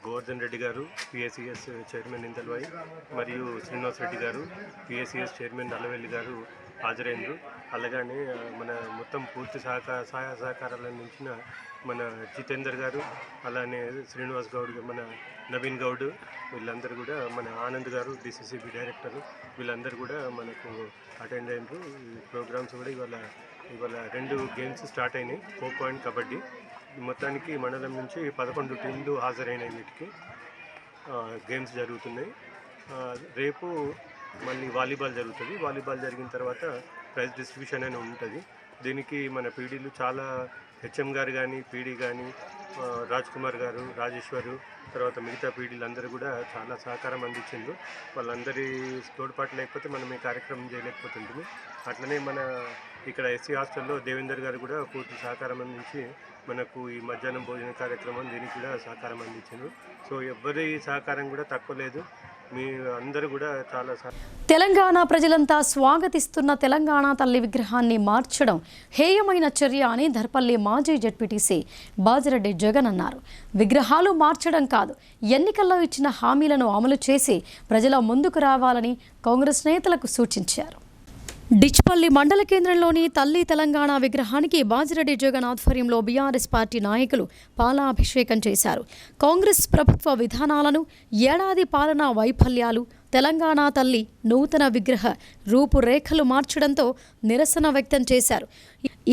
గోవర్ధన్ రెడ్డి గారు, పిఎస్సిఎస్ చైర్మన్ ఇందల్వాయి, మరియు శ్రీనివాస్ రెడ్డి గారు, పిఎస్సిఎస్ చైర్మన్ నల్లవెల్లి గారు హాజరైనరు. అలాగనే మన మొత్తం పూర్తి సహాయ సహకారాలు అందించిన మన జితేందర్ గారు, అలానే శ్రీనివాస్ గౌడ్, మన నవీన్ గౌడ్, వీళ్ళందరూ కూడా, మన ఆనంద్ గారు డిసిసిబి డైరెక్టర్, వీళ్ళందరూ కూడా మనకు అటెండ్ అయినారు. ఈ ప్రోగ్రామ్స్ కూడా ఇవాళ 2 గేమ్స్ స్టార్ట్ అయినాయి, ఖోఖో అండ్ కబడ్డీ. మొత్తానికి మండలం నుంచి 11 టీంలు హాజరైనాయి. వీటికి గేమ్స్ జరుగుతున్నాయి. రేపు మళ్ళీ వాలీబాల్ జరుగుతుంది. వాలీబాల్ జరిగిన తర్వాత ప్రైజ్ డిస్ట్రిబ్యూషన్ అని ఉంటుంది. దీనికి మన పీడీలు చాలా, హెచ్ఎం గారు కానీ, పీడీ కానీ, రాజ్ కుమార్ గారు, రాజేశ్వరు, తర్వాత మిగతా పీడీలు అందరూ కూడా చాలా సహకారం అందించిండ్రు. వాళ్ళందరి తోడ్పాటు లేకపోతే మనం ఈ కార్యక్రమం చేయలేకపోతుంటుంది. అట్లనే మన ఇక్కడ ఎస్సీ హాస్టల్లో దేవేందర్ గారు కూడా పూర్తి సహకారం అందించి మనకు ఈ మధ్యాహ్నం భోజన కార్యక్రమం దీనికి కూడా సహకారం అందించారు. సో ఎవరి సహకారం కూడా తక్కువ లేదు. మీ అందరూ కూడా చాలా తెలంగాణ ప్రజలంతా స్వాగతిస్తున్న తెలంగాణ తల్లి విగ్రహాన్ని మార్చడం హేయమైన చర్య అని ధర్పల్లి మాజీ జడ్పీటీసీ బాజిరెడ్డి జగన్ అన్నారు. విగ్రహాలు మార్చడం కాదు, ఎన్నికల్లో ఇచ్చిన హామీలను అమలు చేసి ప్రజల ముందుకు రావాలని కాంగ్రెస్ నేతలకు సూచించారు. డిచ్పల్లి మండల కేంద్రంలోని తల్లి తెలంగాణ విగ్రహానికి బాజిరెడ్డి జగన్ ఆధ్వర్యంలో బీఆర్ఎస్ పార్టీ నాయకులు పాలాభిషేకం చేశారు. కాంగ్రెస్ ప్రభుత్వ విధానాలను, ఏడాది పాలనా వైఫల్యాలు, తెలంగాణ తల్లి నూతన విగ్రహ రూపురేఖలు మార్చడంతో నిరసన వ్యక్తం చేశారు.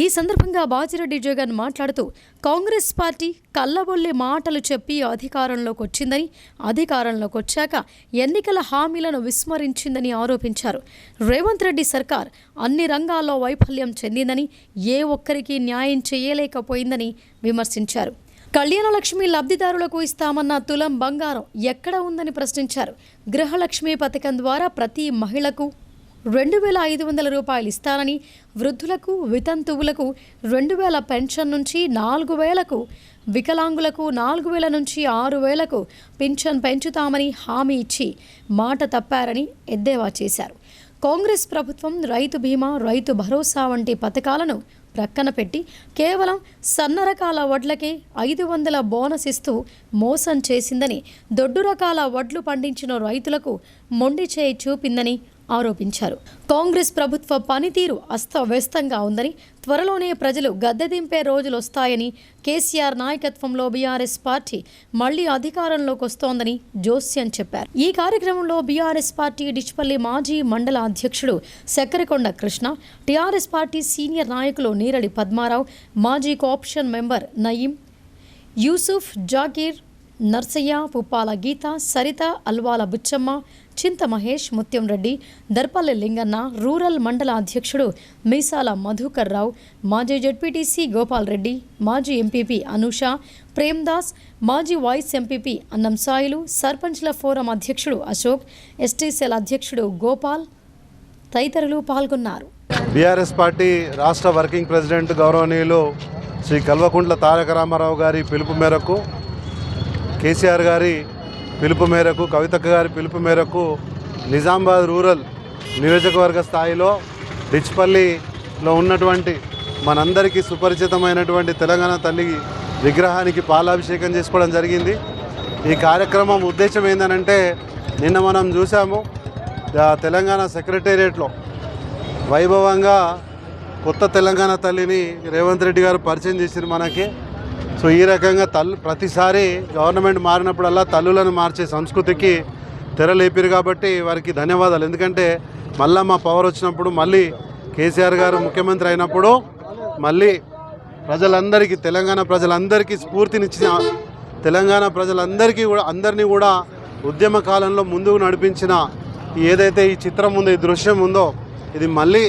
ఈ సందర్భంగా బాజిరెడ్డి జగన్ మాట్లాడుతూ కాంగ్రెస్ పార్టీ కల్లబొల్లి మాటలు చెప్పి అధికారంలోకి వచ్చిందని, అధికారంలోకి వచ్చాక ఎన్నికల హామీలను విస్మరించిందని ఆరోపించారు. రేవంత్ రెడ్డి సర్కార్ అన్ని రంగాల్లో వైఫల్యం చెందిందని, ఏ ఒక్కరికి న్యాయం చేయలేకపోయిందని విమర్శించారు. కళ్యాణలక్ష్మి లబ్ధిదారులకు ఇస్తామన్న తులం బంగారం ఎక్కడ ఉందని ప్రశ్నించారు. గృహలక్ష్మి పథకం ద్వారా ప్రతి మహిళకు 2,500 రూపాయలు ఇస్తానని, వృద్ధులకు, వితంతువులకు 2,000 పెన్షన్ నుంచి 4,000కు, వికలాంగులకు 4,000 నుంచి 6,000కు పింఛన్ పెంచుతామని హామీ ఇచ్చి మాట తప్పారని ఎద్దేవా చేశారు. కాంగ్రెస్ ప్రభుత్వం రైతు బీమా, రైతు భరోసా వంటి పథకాలను ప్రక్కన పెట్టి కేవలం సన్న రకాల వడ్లకే 500 బోనస్ ఇస్తూ మోసం చేసిందని, దొడ్డు రకాల వడ్లు పండించిన రైతులకు మొండి చేయి చూపిందని ఆరోపించారు. కాంగ్రెస్ ప్రభుత్వ పనితీరు అస్తవ్యస్తంగా ఉందని, త్వరలోనే ప్రజలు గద్దె దింపే రోజులు వస్తాయని, కేసీఆర్ నాయకత్వంలో బీఆర్ఎస్ పార్టీ మళ్లీ అధికారంలోకి వస్తోందని జోస్యం చెప్పారు. ఈ కార్యక్రమంలో బీఆర్ఎస్ పార్టీ డిచ్పల్లి మాజీ మండల అధ్యక్షుడు సెక్కరకొండ కృష్ణ, టీఆర్ఎస్ పార్టీ సీనియర్ నాయకులు నీరడి పద్మారావు, మాజీ కోఆప్షన్ మెంబర్ నయీం, యూసుఫ్, జాకీర్, నర్సయ్య, పుప్పాల గీత, సరిత, అల్వాల బుచ్చమ్మ, చింత మహేష్, ముత్యం రెడ్డి, దర్పల్లి లింగన్న, రూరల్ మండల అధ్యక్షుడు మీసాల మధుకర్ రావు, మాజీ జెడ్పీటీసీ గోపాల్ రెడ్డి, మాజీ ఎంపీపీ అనూష, ప్రేమ్దాస్, మాజీ వైస్ ఎంపీపీ అన్నం సాయిలు, సర్పంచ్ల ఫోరం అధ్యక్షుడు అశోక్, ఎస్టీ సెల్ అధ్యక్షుడు గోపాల్ తదితరులు పాల్గొన్నారు. బీఆర్ఎస్ పార్టీ రాష్ట్ర వర్కింగ్ ప్రెసిడెంట్ గౌరవనీయులు శ్రీ కల్వకుంట్ల తారక రామారావు గారి పిలుపు మేరకు, కేసీఆర్ గారి పిలుపు మేరకు, కవితక్క గారి పిలుపు మేరకు నిజామాబాద్ రూరల్ నియోజకవర్గ స్థాయిలో డిచ్పల్లిలో ఉన్నటువంటి మనందరికీ సుపరిచితమైనటువంటి తెలంగాణ తల్లి విగ్రహానికి పాలాభిషేకం చేసుకోవడం జరిగింది. ఈ కార్యక్రమం ఉద్దేశం ఏంటంటే, నిన్న మనం చూసాము తెలంగాణ సెక్రటేరియట్లో వైభవంగా కొత్త తెలంగాణ తల్లిని రేవంత్ రెడ్డి గారు పరిచయం చేశారు మనకి. సో ఈ రకంగా ప్రతిసారి గవర్నమెంట్ మారినప్పుడల్లా తల్లులను మార్చే సంస్కృతికి తెరలేపారు కాబట్టి వారికి ధన్యవాదాలు. ఎందుకంటే మళ్ళీ మా పవర్ వచ్చినప్పుడు, మళ్ళీ కేసీఆర్ గారు ముఖ్యమంత్రి అయినప్పుడు, మళ్ళీ ప్రజలందరికీ, తెలంగాణ ప్రజలందరికీ స్ఫూర్తినిచ్చిన, తెలంగాణ ప్రజలందరికీ కూడా అందరినీ కూడా ఉద్యమ కాలంలో ముందుకు నడిపించిన ఏదైతే ఈ చిత్రం ఉందో, ఈ దృశ్యం ఉందో, ఇది మళ్ళీ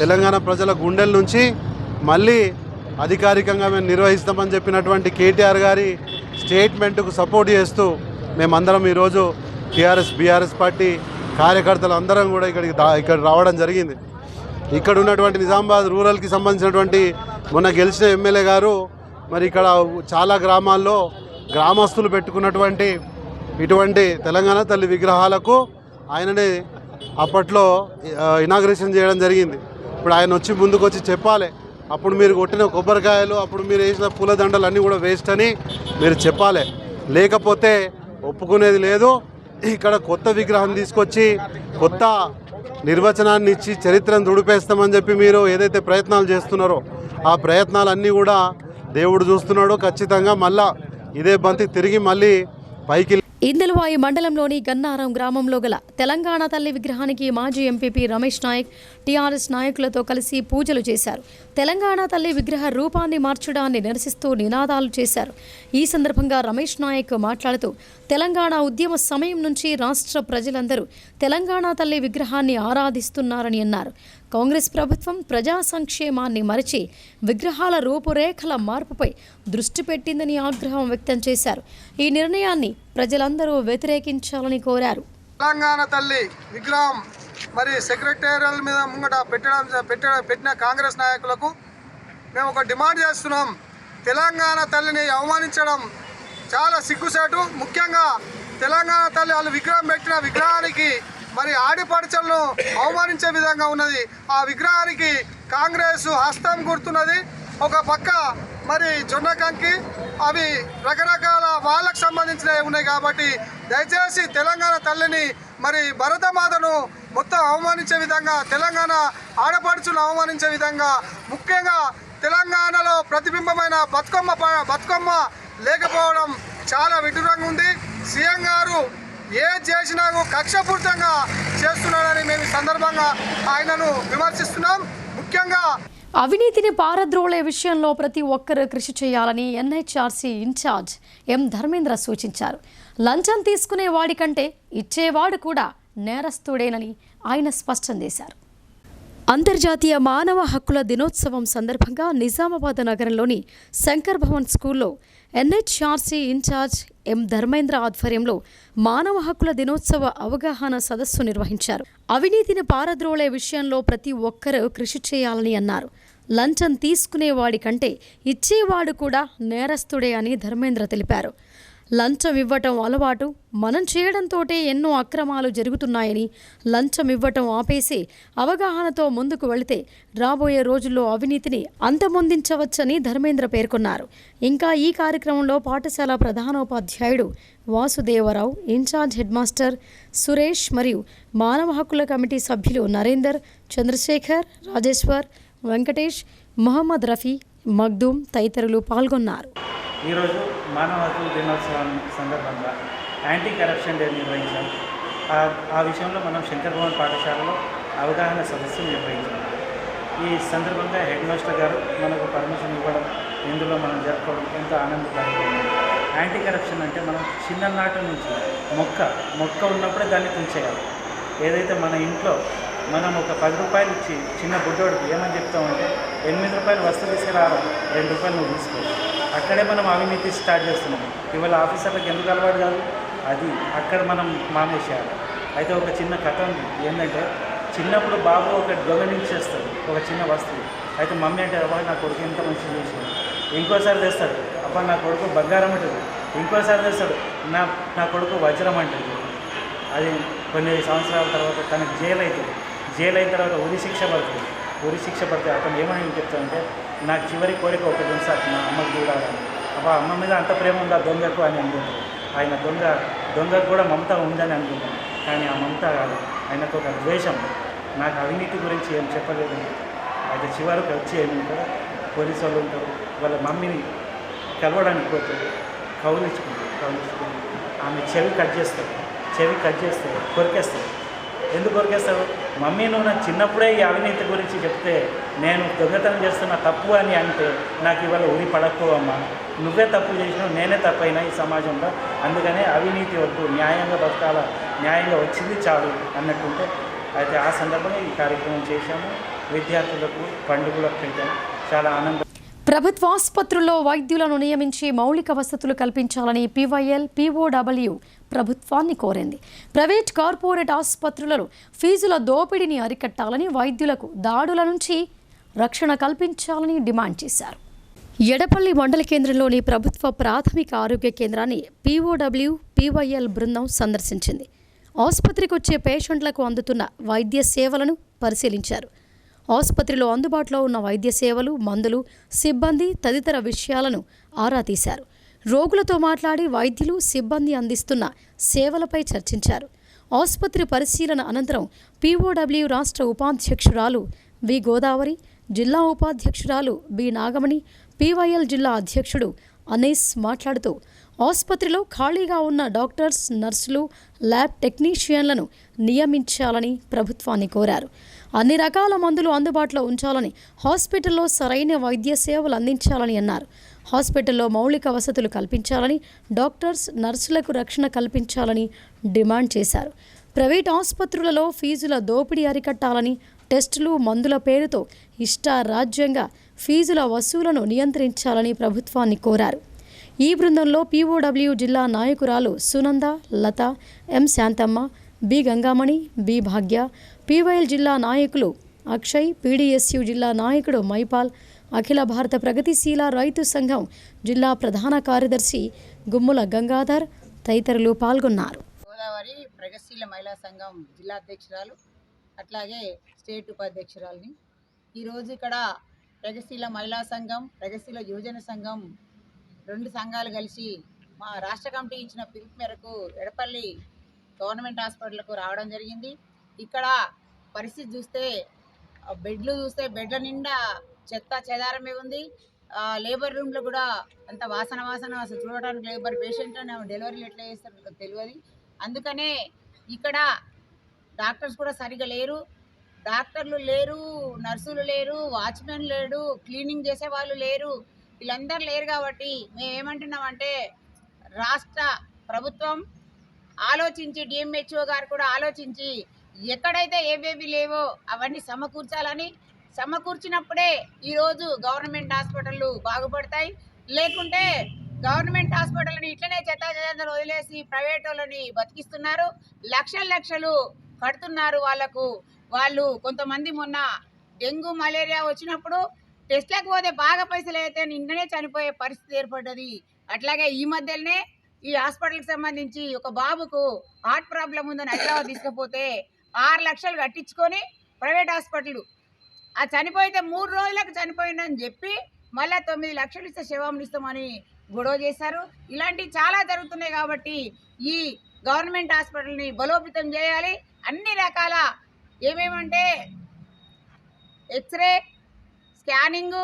తెలంగాణ ప్రజల గుండెల నుంచి మళ్ళీ అధికారికంగా మేము నిర్వహిస్తామని చెప్పినటువంటి కేటీఆర్ గారి స్టేట్మెంట్కు సపోర్ట్ చేస్తూ మేమందరం ఈరోజు బీఆర్ఎస్ పార్టీ కార్యకర్తలు అందరం కూడా ఇక్కడ రావడం జరిగింది. ఇక్కడ ఉన్నటువంటి నిజామాబాద్ రూరల్కి సంబంధించినటువంటి మొన్న గెలిచిన ఎమ్మెల్యే గారు మరి ఇక్కడ చాలా గ్రామాల్లో గ్రామస్తులు పెట్టుకున్నటువంటి ఇటువంటి తెలంగాణ తల్లి విగ్రహాలకు ఆయననే అప్పట్లో ఇనాగ్రేషన్ చేయడం జరిగింది. ఇప్పుడు ఆయన వచ్చి ముందుకు వచ్చి చెప్పాలి, అప్పుడు మీరు కొట్టిన కొబ్బరికాయలు, అప్పుడు మీరు వేసిన పూలదండలు అన్నీ కూడా వేస్ట్ అని మీరు చెప్పాలి. లేకపోతే ఒప్పుకునేది లేదు. ఇక్కడ కొత్త విగ్రహం తీసుకొచ్చి కొత్త నిర్వచనాన్ని ఇచ్చి చరిత్రను దుడిపేస్తామని చెప్పి మీరు ఏదైతే ప్రయత్నాలు చేస్తున్నారో ఆ ప్రయత్నాలన్నీ కూడా దేవుడు చూస్తున్నాడు. ఖచ్చితంగా మళ్ళా ఇదే బంతి తిరిగి మళ్ళీ పైకి. ఇందలవాయి మండలంలోని గన్నారం గ్రామంలో గల తెలంగాణ తల్లి విగ్రహానికి మాజీ ఎంపీపీ రమేష్ నాయక్ టీఆర్ఎస్ నాయకులతో కలిసి పూజలు చేశారు. తెలంగాణ తల్లి విగ్రహ రూపాన్ని మార్చడాన్ని నిరసిస్తూ నినాదాలు చేశారు. ఈ సందర్భంగా రమేష్ నాయక్ మాట్లాడుతూ, తెలంగాణ ఉద్యమ సమయం నుంచి రాష్ట్ర ప్రజలందరూ తెలంగాణ తల్లి విగ్రహాన్ని ఆరాధిస్తున్నారని అన్నారు. కాంగ్రెస్ ప్రభుత్వం ప్రజా సంక్షేమాన్ని మరచి విగ్రహాల రూపురేఖల మార్పుపై దృష్టి పెట్టిందని ఆగ్రహం వ్యక్తం చేశారు. ఈ నిర్ణయాన్ని ప్రజలందరూ వ్యతిరేకించాలని కోరారు. తెలంగాణ తల్లి విగ్రహం మరి సెక్రటేరియల్ మీద ముంగట పెట్టిన కాంగ్రెస్ నాయకులకు మేము ఒక డిమాండ్ చేస్తున్నాం. తెలంగాణ తల్లిని అవమానించడం చాలా సిగ్గుసేటు. ముఖ్యంగా తెలంగాణ తల్లి వాళ్ళు విగ్రహం పెట్టిన విగ్రహానికి మరి ఆడిపడుచలను అవమానించే విధంగా ఉన్నది. ఆ విగ్రహానికి కాంగ్రెస్ హస్తం గుర్తున్నది. ఒక పక్క మరి జొన్న కంకి, అవి రకరకాల వాళ్ళకు సంబంధించినవి ఉన్నాయి. కాబట్టి దయచేసి తెలంగాణ తల్లిని మరి భరతమాతను మొత్తం అవమానించే విధంగా, తెలంగాణ ఆడపడుచును అవమానించే విధంగా, ముఖ్యంగా తెలంగాణలో ప్రతిబింబమైన బతుకమ్మ లేకపోవడం చాలా విడ్డూరంగా ఉంది. సీఎం గారు ఏది చేసినా కక్షపూరితంగా చేస్తున్నాడని మేము ఈ సందర్భంగా ఆయనను విమర్శిస్తున్నాం. ముఖ్యంగా అవినీతిని పారద్రోలే విషయంలో ప్రతి ఒక్కరూ కృషి చేయాలని ఎన్హెచ్ఆర్సీ ఇన్ఛార్జ్ ఎం ధర్మేంద్ర సూచించారు. లంచం తీసుకునే వాడి కంటే ఇచ్చేవాడు కూడా నేరస్తుడేనని ఆయన స్పష్టం చేశారు. అంతర్జాతీయ మానవ హక్కుల దినోత్సవం సందర్భంగా నిజామాబాద్ నగరంలోని శంకర్ భవన్ స్కూల్లో ఎన్హెచ్ఆర్సీ ఇన్ఛార్జ్ ఎం ధర్మేంద్ర ఆధ్వర్యంలో మానవ హక్కుల దినోత్సవ అవగాహన సదస్సు నిర్వహించారు. అవినీతిని పారద్రోలే విషయంలో ప్రతి ఒక్కరూ కృషి చేయాలని అన్నారు. లంచం తీసుకునేవాడి కంటే ఇచ్చేవాడు కూడా నేరస్తుడే అని ధర్మేంద్ర తెలిపారు. లంచం ఇవ్వటం అలవాటు, మనం చేయడంతోటే ఎన్నో అక్రమాలు జరుగుతున్నాయని, లంచం ఇవ్వటం ఆపేసి అవగాహనతో ముందుకు వెళితే రాబోయే రోజుల్లో అవినీతిని అంతమొందించవచ్చని ధర్మేంద్ర పేర్కొన్నారు. ఇంకా ఈ కార్యక్రమంలో పాఠశాల ప్రధానోపాధ్యాయుడు Vasudevarao, in-charge head master Suresh మరియు మానవ హక్కుల కమిటీ సభ్యులు నరేందర్, చంద్రశేఖర్, రాజేశ్వర్, వెంకటేష్, మొహమ్మద్ రఫీ, మగ్దూమ్ తదితరులు పాల్గొన్నారు. ఈరోజు మానవ హక్కుల దినోత్సవం సందర్భంగా యాంటీ కరప్షన్ డే నిర్వహించాం. ఆ విషయంలో మనం శంకర్ భవన్ పాఠశాలలో అవగాహన సదస్సు నిర్వహించాం. ఈ సందర్భంగా హెడ్ మాస్టర్ గారు మనకు పర్మిషన్ ఇవ్వడం, ఇందులో మనం జరుపుకోవడం ఎంతో ఆనందదాయకమైంది. యాంటీ కరప్షన్ అంటే మనం చిన్ననాటి నుంచి మొక్క ఉన్నప్పుడే దాన్ని తుంచేయాలి. ఏదైతే మన ఇంట్లో మనం ఒక 10 రూపాయలు ఇచ్చి చిన్న బుడ్డోడికి ఏమని చెప్తామంటే 8 రూపాయలు వస్తువు తీసుకురావడం, 2 రూపాయలు నువ్వు తీసుకో. అక్కడే మనం అవినీతి స్టార్ట్ చేస్తున్నాం. ఇవాళ ఆఫీసర్లకు ఎందుకు అలవాటు కాదు, అది అక్కడ మనం మానేసేయాలి. అయితే ఒక చిన్న కథ ఉంది. ఏంటంటే చిన్నప్పుడు బాబు ఒక దొంగలించేస్తాడు ఒక చిన్న వస్తువు. అయితే మమ్మీ అంటే అబ్బా నా కొడుకు ఎంత మంచిగా చేసాడు. ఇంకోసారి తెస్తాడు, అబ్బా నా కొడుకు బంగారం అంటుంది. ఇంకోసారి తెస్తాడు, నా కొడుకు వజ్రం అంటుంది. అది కొన్ని సంవత్సరాల తర్వాత తనకు జైలు అవుతుంది. జైలు అయిన తర్వాత ఉరి శిక్ష పడుతుంది. ఉరి శిక్ష పడితే అతను ఏమని చెప్తాడంటే నాకు చివరి కోరిక ఒకటి ఉంది సార్, నా అమ్మకు చూడాలని. అబ్బా అమ్మ మీద అంత ప్రేమ ఉందా దొంగకు అని అనుకుంటాడు. ఆయన దొంగకు కూడా మమత ఉందని అనుకుంటాను. కానీ ఆ మమత కాదు, ఆయనకు ఒక ద్వేషం. నాకు అవినీతి గురించి ఏం చెప్పలేదు. అయితే చివరికి వచ్చి ఏమంటారు, పోలీసు వాళ్ళు ఉంటారు, వాళ్ళ మమ్మీని కలవడానికి పోతారు, కౌలించుకుంటారు. ఆమె చెవి కట్ చేస్తారు, కొరికేస్తారు. ఎందుకు కొరికేస్తారు? మమ్మీ నువ్వు నాకు చిన్నప్పుడే ఈ అవినీతి గురించి చెప్తే నేను దొంగతనం చేస్తున్న తప్పు అని అంటే నాకు ఇవాళ ఉరి పడకపోవమ్మా, నువ్వే తప్పు చేసినావు, నేనే తప్పైనా ఈ సమాజంలో, అందుకనే అవినీతి వద్దు, న్యాయంగా బతకాల, న్యాయంగా వచ్చింది చాలు అన్నట్టుంటే. అయితే ఆ సందర్భంగా ఈ కార్యక్రమం చేశాము. విద్యార్థులకు పండుగలకు పెట్టాము. చాలా ఆనందం. ప్రభుత్వ ఆసుపత్రుల్లో వైద్యులను నియమించి మౌలిక వసతులు కల్పించాలని PYL POW ప్రభుత్వాన్ని కోరింది. ప్రైవేట్ కార్పొరేట్ ఆసుపత్రులలో ఫీజుల దోపిడీని అరికట్టాలని, వైద్యులకు దాడుల నుంచి రక్షణ కల్పించాలని డిమాండ్ చేశారు. ఎడపల్లి మండల కేంద్రంలోని ప్రభుత్వ ప్రాథమిక ఆరోగ్య కేంద్రాన్ని POW PYL బృందం సందర్శించింది. ఆసుపత్రికి వచ్చే పేషెంట్లకు అందుతున్న వైద్య సేవలను పరిశీలించారు. ఆసుపత్రిలో అందుబాటులో ఉన్న వైద్య సేవలు, మందులు, సిబ్బంది తదితర విషయాలను ఆరా తీశారు. రోగులతో మాట్లాడి వైద్యులు, సిబ్బంది అందిస్తున్న సేవలపై చర్చించారు. ఆసుపత్రి పరిశీలన అనంతరం POW రాష్ట్ర ఉపాధ్యక్షురాలు వి గోదావరి, జిల్లా ఉపాధ్యక్షురాలు బి నాగమణి, PYL జిల్లా అధ్యక్షుడు అనీస్ మాట్లాడుతూ ఆసుపత్రిలో ఖాళీగా ఉన్న డాక్టర్స్, నర్సులు, ల్యాబ్ టెక్నీషియన్లను నియమించాలని ప్రభుత్వాన్ని కోరారు. అన్ని రకాల మందులు అందుబాటులో ఉంచాలని, హాస్పిటల్లో సరైన వైద్య సేవలు అందించాలని అన్నారు. హాస్పిటల్లో మౌలిక వసతులు కల్పించాలని, డాక్టర్స్, నర్సులకు రక్షణ కల్పించాలని డిమాండ్ చేశారు. ప్రైవేట్ ఆసుపత్రులలో ఫీజుల దోపిడీ అరికట్టాలని, టెస్టులు, మందుల పేరుతో ఇష్టారాజ్యంగా ఫీజుల వసూలను నియంత్రించాలని ప్రభుత్వాన్ని కోరారు. ఈ బృందంలో POW జిల్లా నాయకురాలు Sunanda, Latha, M Shanthamma, B Gangamani, B Bhagya, PYL జిల్లా నాయకులు అక్షయ్, PDSU జిల్లా నాయకుడు మైపాల్, అఖిల భారత ప్రగతిశీల రైతు సంఘం జిల్లా ప్రధాన కార్యదర్శి గుమ్ముల గంగాధర్ తదితరులు పాల్గొన్నారు. గోదావరి ప్రగతిశీల మహిళా సంఘం జిల్లా అధ్యక్షురాలు, అట్లాగే స్టేట్ ఉపాధ్యక్షురాలని. ఈరోజు ఇక్కడ ప్రగతిశీల మహిళా సంఘం, ప్రగతిశీల యువజన సంఘం 2 సంఘాలు కలిసి మా రాష్ట్ర కమిటీ ఇచ్చిన పిలుపు మేరకు ఎడపల్లి గవర్నమెంట్ హాస్పిటల్కు రావడం జరిగింది. ఇక్కడ పరిస్థితి చూస్తే బెడ్ల నిండా చెత్త చెదారమే ఉంది. లేబర్ రూమ్లో కూడా అంత వాసన అసలు చూడడానికి లేబర్ పేషెంట్ డెలివరీలు ఎట్లా చేస్తారో తెలియదు. అందుకనే ఇక్కడ డాక్టర్స్ కూడా సరిగా లేరు, డాక్టర్లు లేరు, నర్సులు లేరు, వాచ్మెన్ లేడు, క్లీనింగ్ చేసే వాళ్ళు లేరు. వీళ్ళందరూ లేరు కాబట్టి మేము ఏమంటున్నామంటే రాష్ట్ర ప్రభుత్వం ఆలోచించి, DMHO గారు కూడా ఆలోచించి ఎక్కడైతే ఏవేవి లేవో అవన్నీ సమకూర్చాలని, సమకూర్చినప్పుడే ఈరోజు గవర్నమెంట్ హాస్పిటళ్ళు బాగుపడతాయి. లేకుంటే గవర్నమెంట్ హాస్పిటల్ని ఇట్లనే చెత్త వదిలేసి ప్రైవేట్ వాళ్ళని బతికిస్తున్నారు. లక్షలు కడుతున్నారు వాళ్ళకు. వాళ్ళు కొంతమంది మొన్న డెంగ్యూ, మలేరియా వచ్చినప్పుడు టెస్ట్లకు పోతే బాగా పైసలు అయితే నిన్ననే చనిపోయే పరిస్థితి ఏర్పడ్డది. అట్లాగే ఈ మధ్యలోనే ఈ హాస్పిటల్కి సంబంధించి ఒక బాబుకు హార్ట్ ప్రాబ్లం ఉందని హైదరాబాద్ తీసుకుపోతే 6 లక్షలు కట్టించుకొని ప్రైవేట్ హాస్పిటల్ ఆ చనిపోతే 3 రోజులకు చనిపోయిందని చెప్పి మళ్ళీ 9 లక్షలు ఇస్తే శవం ఇస్తామని గొడవ చేశారు. ఇలాంటివి చాలా జరుగుతున్నాయి. కాబట్టి ఈ గవర్నమెంట్ హాస్పిటల్ని బలోపేతం చేయాలి. అన్ని రకాల ఏమేమంటే ఎక్స్రే, స్కానింగు,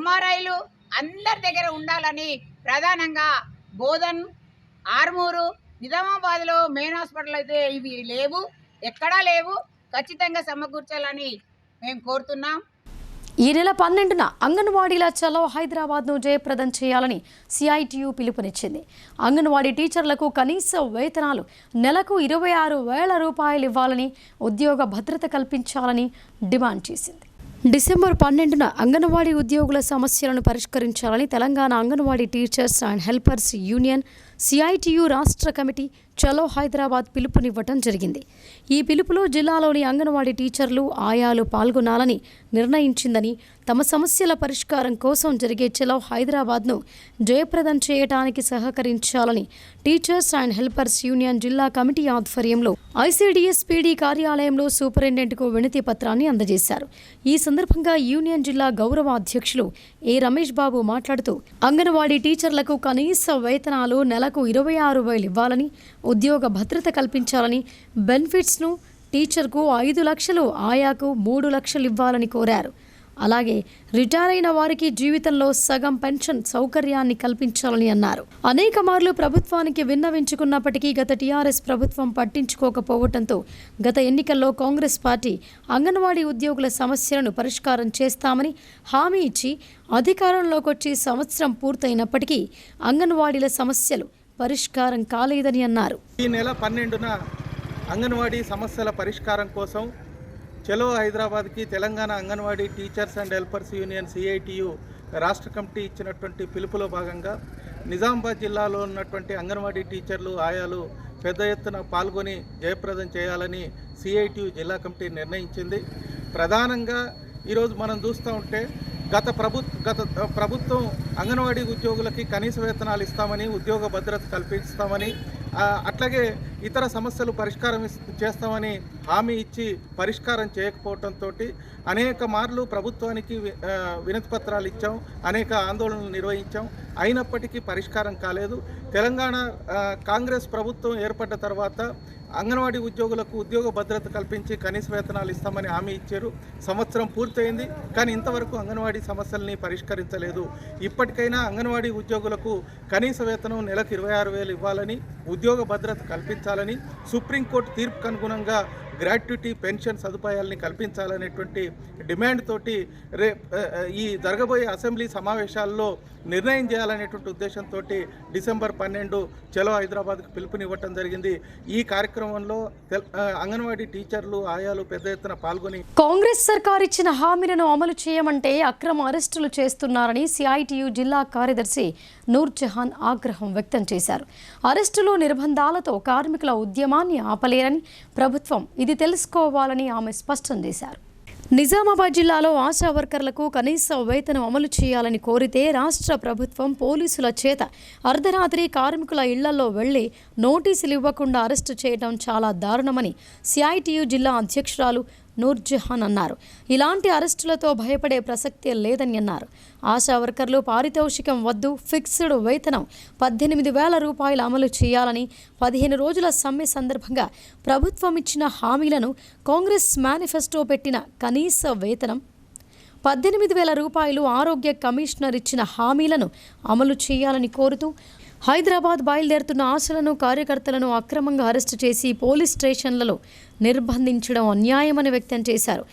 MRIలు అందరి దగ్గర ఉండాలని ప్రధానంగా బోధన్, ఆర్మూరు, నిజామాబాద్లో మెయిన్ హాస్పిటల్ అయితే ఇవి లేవు, ఎక్కడా లేవు. ఖచ్చితంగా సమకూర్చాలని మేము కోరుతున్నాం. ఈ నెల 12న అంగన్వాడీల చలో హైదరాబాద్ను జయప్రదం చేయాలని సిఐటియు పిలుపునిచ్చింది. అంగన్వాడీ టీచర్లకు కనీస వేతనాలు నెలకు 26,000 రూపాయలు ఇవ్వాలని, ఉద్యోగ భద్రత కల్పించాలని డిమాండ్ చేసింది. డిసెంబర్ 12న అంగన్వాడీ ఉద్యోగుల సమస్యలను పరిష్కరించాలని Telangana anganwadi teachers and helpers union CITU రాష్ట్ర కమిటీ చలో హైదరాబాద్ పిలుపునివ్వటం జరిగింది. ఈ పిలుపులో జిల్లాలోని అంగన్వాడీ టీచర్లు, ఆయాలు పాల్గొనాలని నిర్ణయించిందని, తమ సమస్యల పరిష్కారం కోసం జరిగే చలో హైదరాబాద్ను జయప్రదం చేయడానికి సహకరించాలని టీచర్స్ అండ్ హెల్పర్స్ యూనియన్ జిల్లా కమిటీ ఆధ్వర్యంలో ఐసిడిఎస్ పీడీ కార్యాలయంలో సూపరింటెండెంట్కు వినతి పత్రాన్ని అందజేశారు. ఈ సందర్భంగా యూనియన్ జిల్లా గౌరవ అధ్యక్షులు ఏ రమేష్ బాబు మాట్లాడుతూ అంగన్వాడీ టీచర్లకు కనీస వేతనాలు నెలకు 26,000 ఇవ్వాలని, ఉద్యోగ భద్రత కల్పించాలని, బెనిఫిట్స్ను టీచర్కు 5 లక్షలు, ఆయాకు 3 లక్షలు ఇవ్వాలని కోరారు. అలాగే రిటైర్ అయిన వారికి జీవితంలో సగం పెన్షన్ సౌకర్యాన్ని కల్పించాలని అన్నారు. అనేక మార్లు ప్రభుత్వానికి విన్నవించుకున్నప్పటికీ గత టీఆర్ఎస్ ప్రభుత్వం పట్టించుకోకపోవడంతో గత ఎన్నికల్లో కాంగ్రెస్ పార్టీ అంగన్వాడీ ఉద్యోగుల సమస్యలను పరిష్కారం చేస్తామని హామీ ఇచ్చి అధికారంలోకి వచ్చి సంవత్సరం పూర్తయినప్పటికీ అంగన్వాడీల సమస్యలు పరిష్కారం కాలేదని అన్నారు. ఈ నెల 12న అంగన్వాడీ సమస్యల పరిష్కారం కోసం చలో హైదరాబాద్కి Telangana anganwadi teachers and helpers union CITU రాష్ట్ర కమిటీ ఇచ్చినటువంటి పిలుపులో భాగంగా నిజామాబాద్ జిల్లాలో ఉన్నటువంటి అంగన్వాడీ టీచర్లు, ఆయాలు పెద్ద ఎత్తున పాల్గొని జయప్రదం చేయాలని సిఐటియు జిల్లా కమిటీ నిర్ణయించింది. ప్రధానంగా ఈరోజు మనం చూస్తూ ఉంటే గత ప్రభుత్వం అంగన్వాడీ ఉద్యోగులకి కనీస వేతనాలు ఇస్తామని, ఉద్యోగ భద్రత కల్పిస్తామని, అట్లాగే ఇతర సమస్యలు పరిష్కారం చేస్తామని హామీ ఇచ్చి పరిష్కారం చేయకపోవడంతో అనేక మార్లు ప్రభుత్వానికి వినతి పత్రాలు ఇచ్చాం, అనేక ఆందోళనలు నిర్వహించాం. అయినప్పటికీ పరిష్కారం కాలేదు. తెలంగాణ కాంగ్రెస్ ప్రభుత్వం ఏర్పడ్డ తర్వాత అంగన్వాడీ ఉద్యోగులకు ఉద్యోగ భద్రత కల్పించి కనీస వేతనాలు ఇస్తామని హామీ ఇచ్చారు. సంవత్సరం పూర్తయింది, కానీ ఇంతవరకు అంగన్వాడీ సమస్యల్ని పరిష్కరించలేదు. ఇప్పటికైనా అంగన్వాడీ ఉద్యోగులకు కనీస వేతనం నెలకు 26,000 ఇవ్వాలని, ఉద్యోగ భద్రత కల్పించాలని, సుప్రీంకోర్టు తీర్పుకు అనుగుణంగా గ్రాట్యుటీ పెన్షన్ సదుపాయాలని కల్పించాలనేటువంటి డిమాండ్ తోటి ఈ జరగబోయే అసెంబ్లీ సమావేశాల్లో నిర్ణయం చేయాలనేటువంటి ఉద్దేశంతో డిసెంబర్ 12 చలో హైదరాబాద్కు పిలుపునివ్వటం జరిగింది. ఈ కార్యక్రమంలో అంగన్వాడీ టీచర్లు, ఆయాలు పెద్ద ఎత్తున పాల్గొని కాంగ్రెస్ సర్కార్ ఇచ్చిన హామీలను అమలు చేయమంటే అక్రమ అరెస్టులు చేస్తున్నారని సిఐటియు జిల్లా కార్యదర్శి నూర్ జహాన్ ఆగ్రహం వ్యక్తం చేశారు. అరెస్టులు, నిర్బంధాలతో కార్మికుల ఉద్యమాన్ని ఆపలేరని, ప్రభుత్వం ఇది తెలుసుకోవాలని ఆమె స్పష్టం చేశారు. నిజామాబాద్ జిల్లాలో ఆశా వర్కర్లకు కనీస వేతనం అమలు చేయాలని కోరితే రాష్ట్ర ప్రభుత్వం పోలీసుల చేత అర్ధరాత్రి కార్మికుల ఇళ్లలో వెళ్లి నోటీసులు ఇవ్వకుండా అరెస్టు చేయడం చాలా దారుణమని సిఐటియు జిల్లా అధ్యక్షురాలు నూర్ జహాన్ అన్నారు. ఇలాంటి అరెస్టులతో భయపడే ప్రసక్తే లేదని అన్నారు. ఆశా వర్కర్లు పారితోషికం వద్దు, ఫిక్స్డ్ వేతనం 18,000 రూపాయలు అమలు చేయాలని, 15 రోజుల సమ్మె సందర్భంగా ప్రభుత్వం ఇచ్చిన హామీలను, కాంగ్రెస్ మేనిఫెస్టో పెట్టిన కనీస వేతనం 18,000 రూపాయలు, ఆరోగ్య కమిషనర్ ఇచ్చిన హామీలను అమలు చేయాలని కోరుతూ హైదరాబాద్ బయలుదేరుతున్న ఆశలను, కార్యకర్తలను అక్రమంగా అరెస్టు చేసి పోలీస్ స్టేషన్లలో నిర్బంధించడం అన్యాయమని వ్యక్తం చేశారు.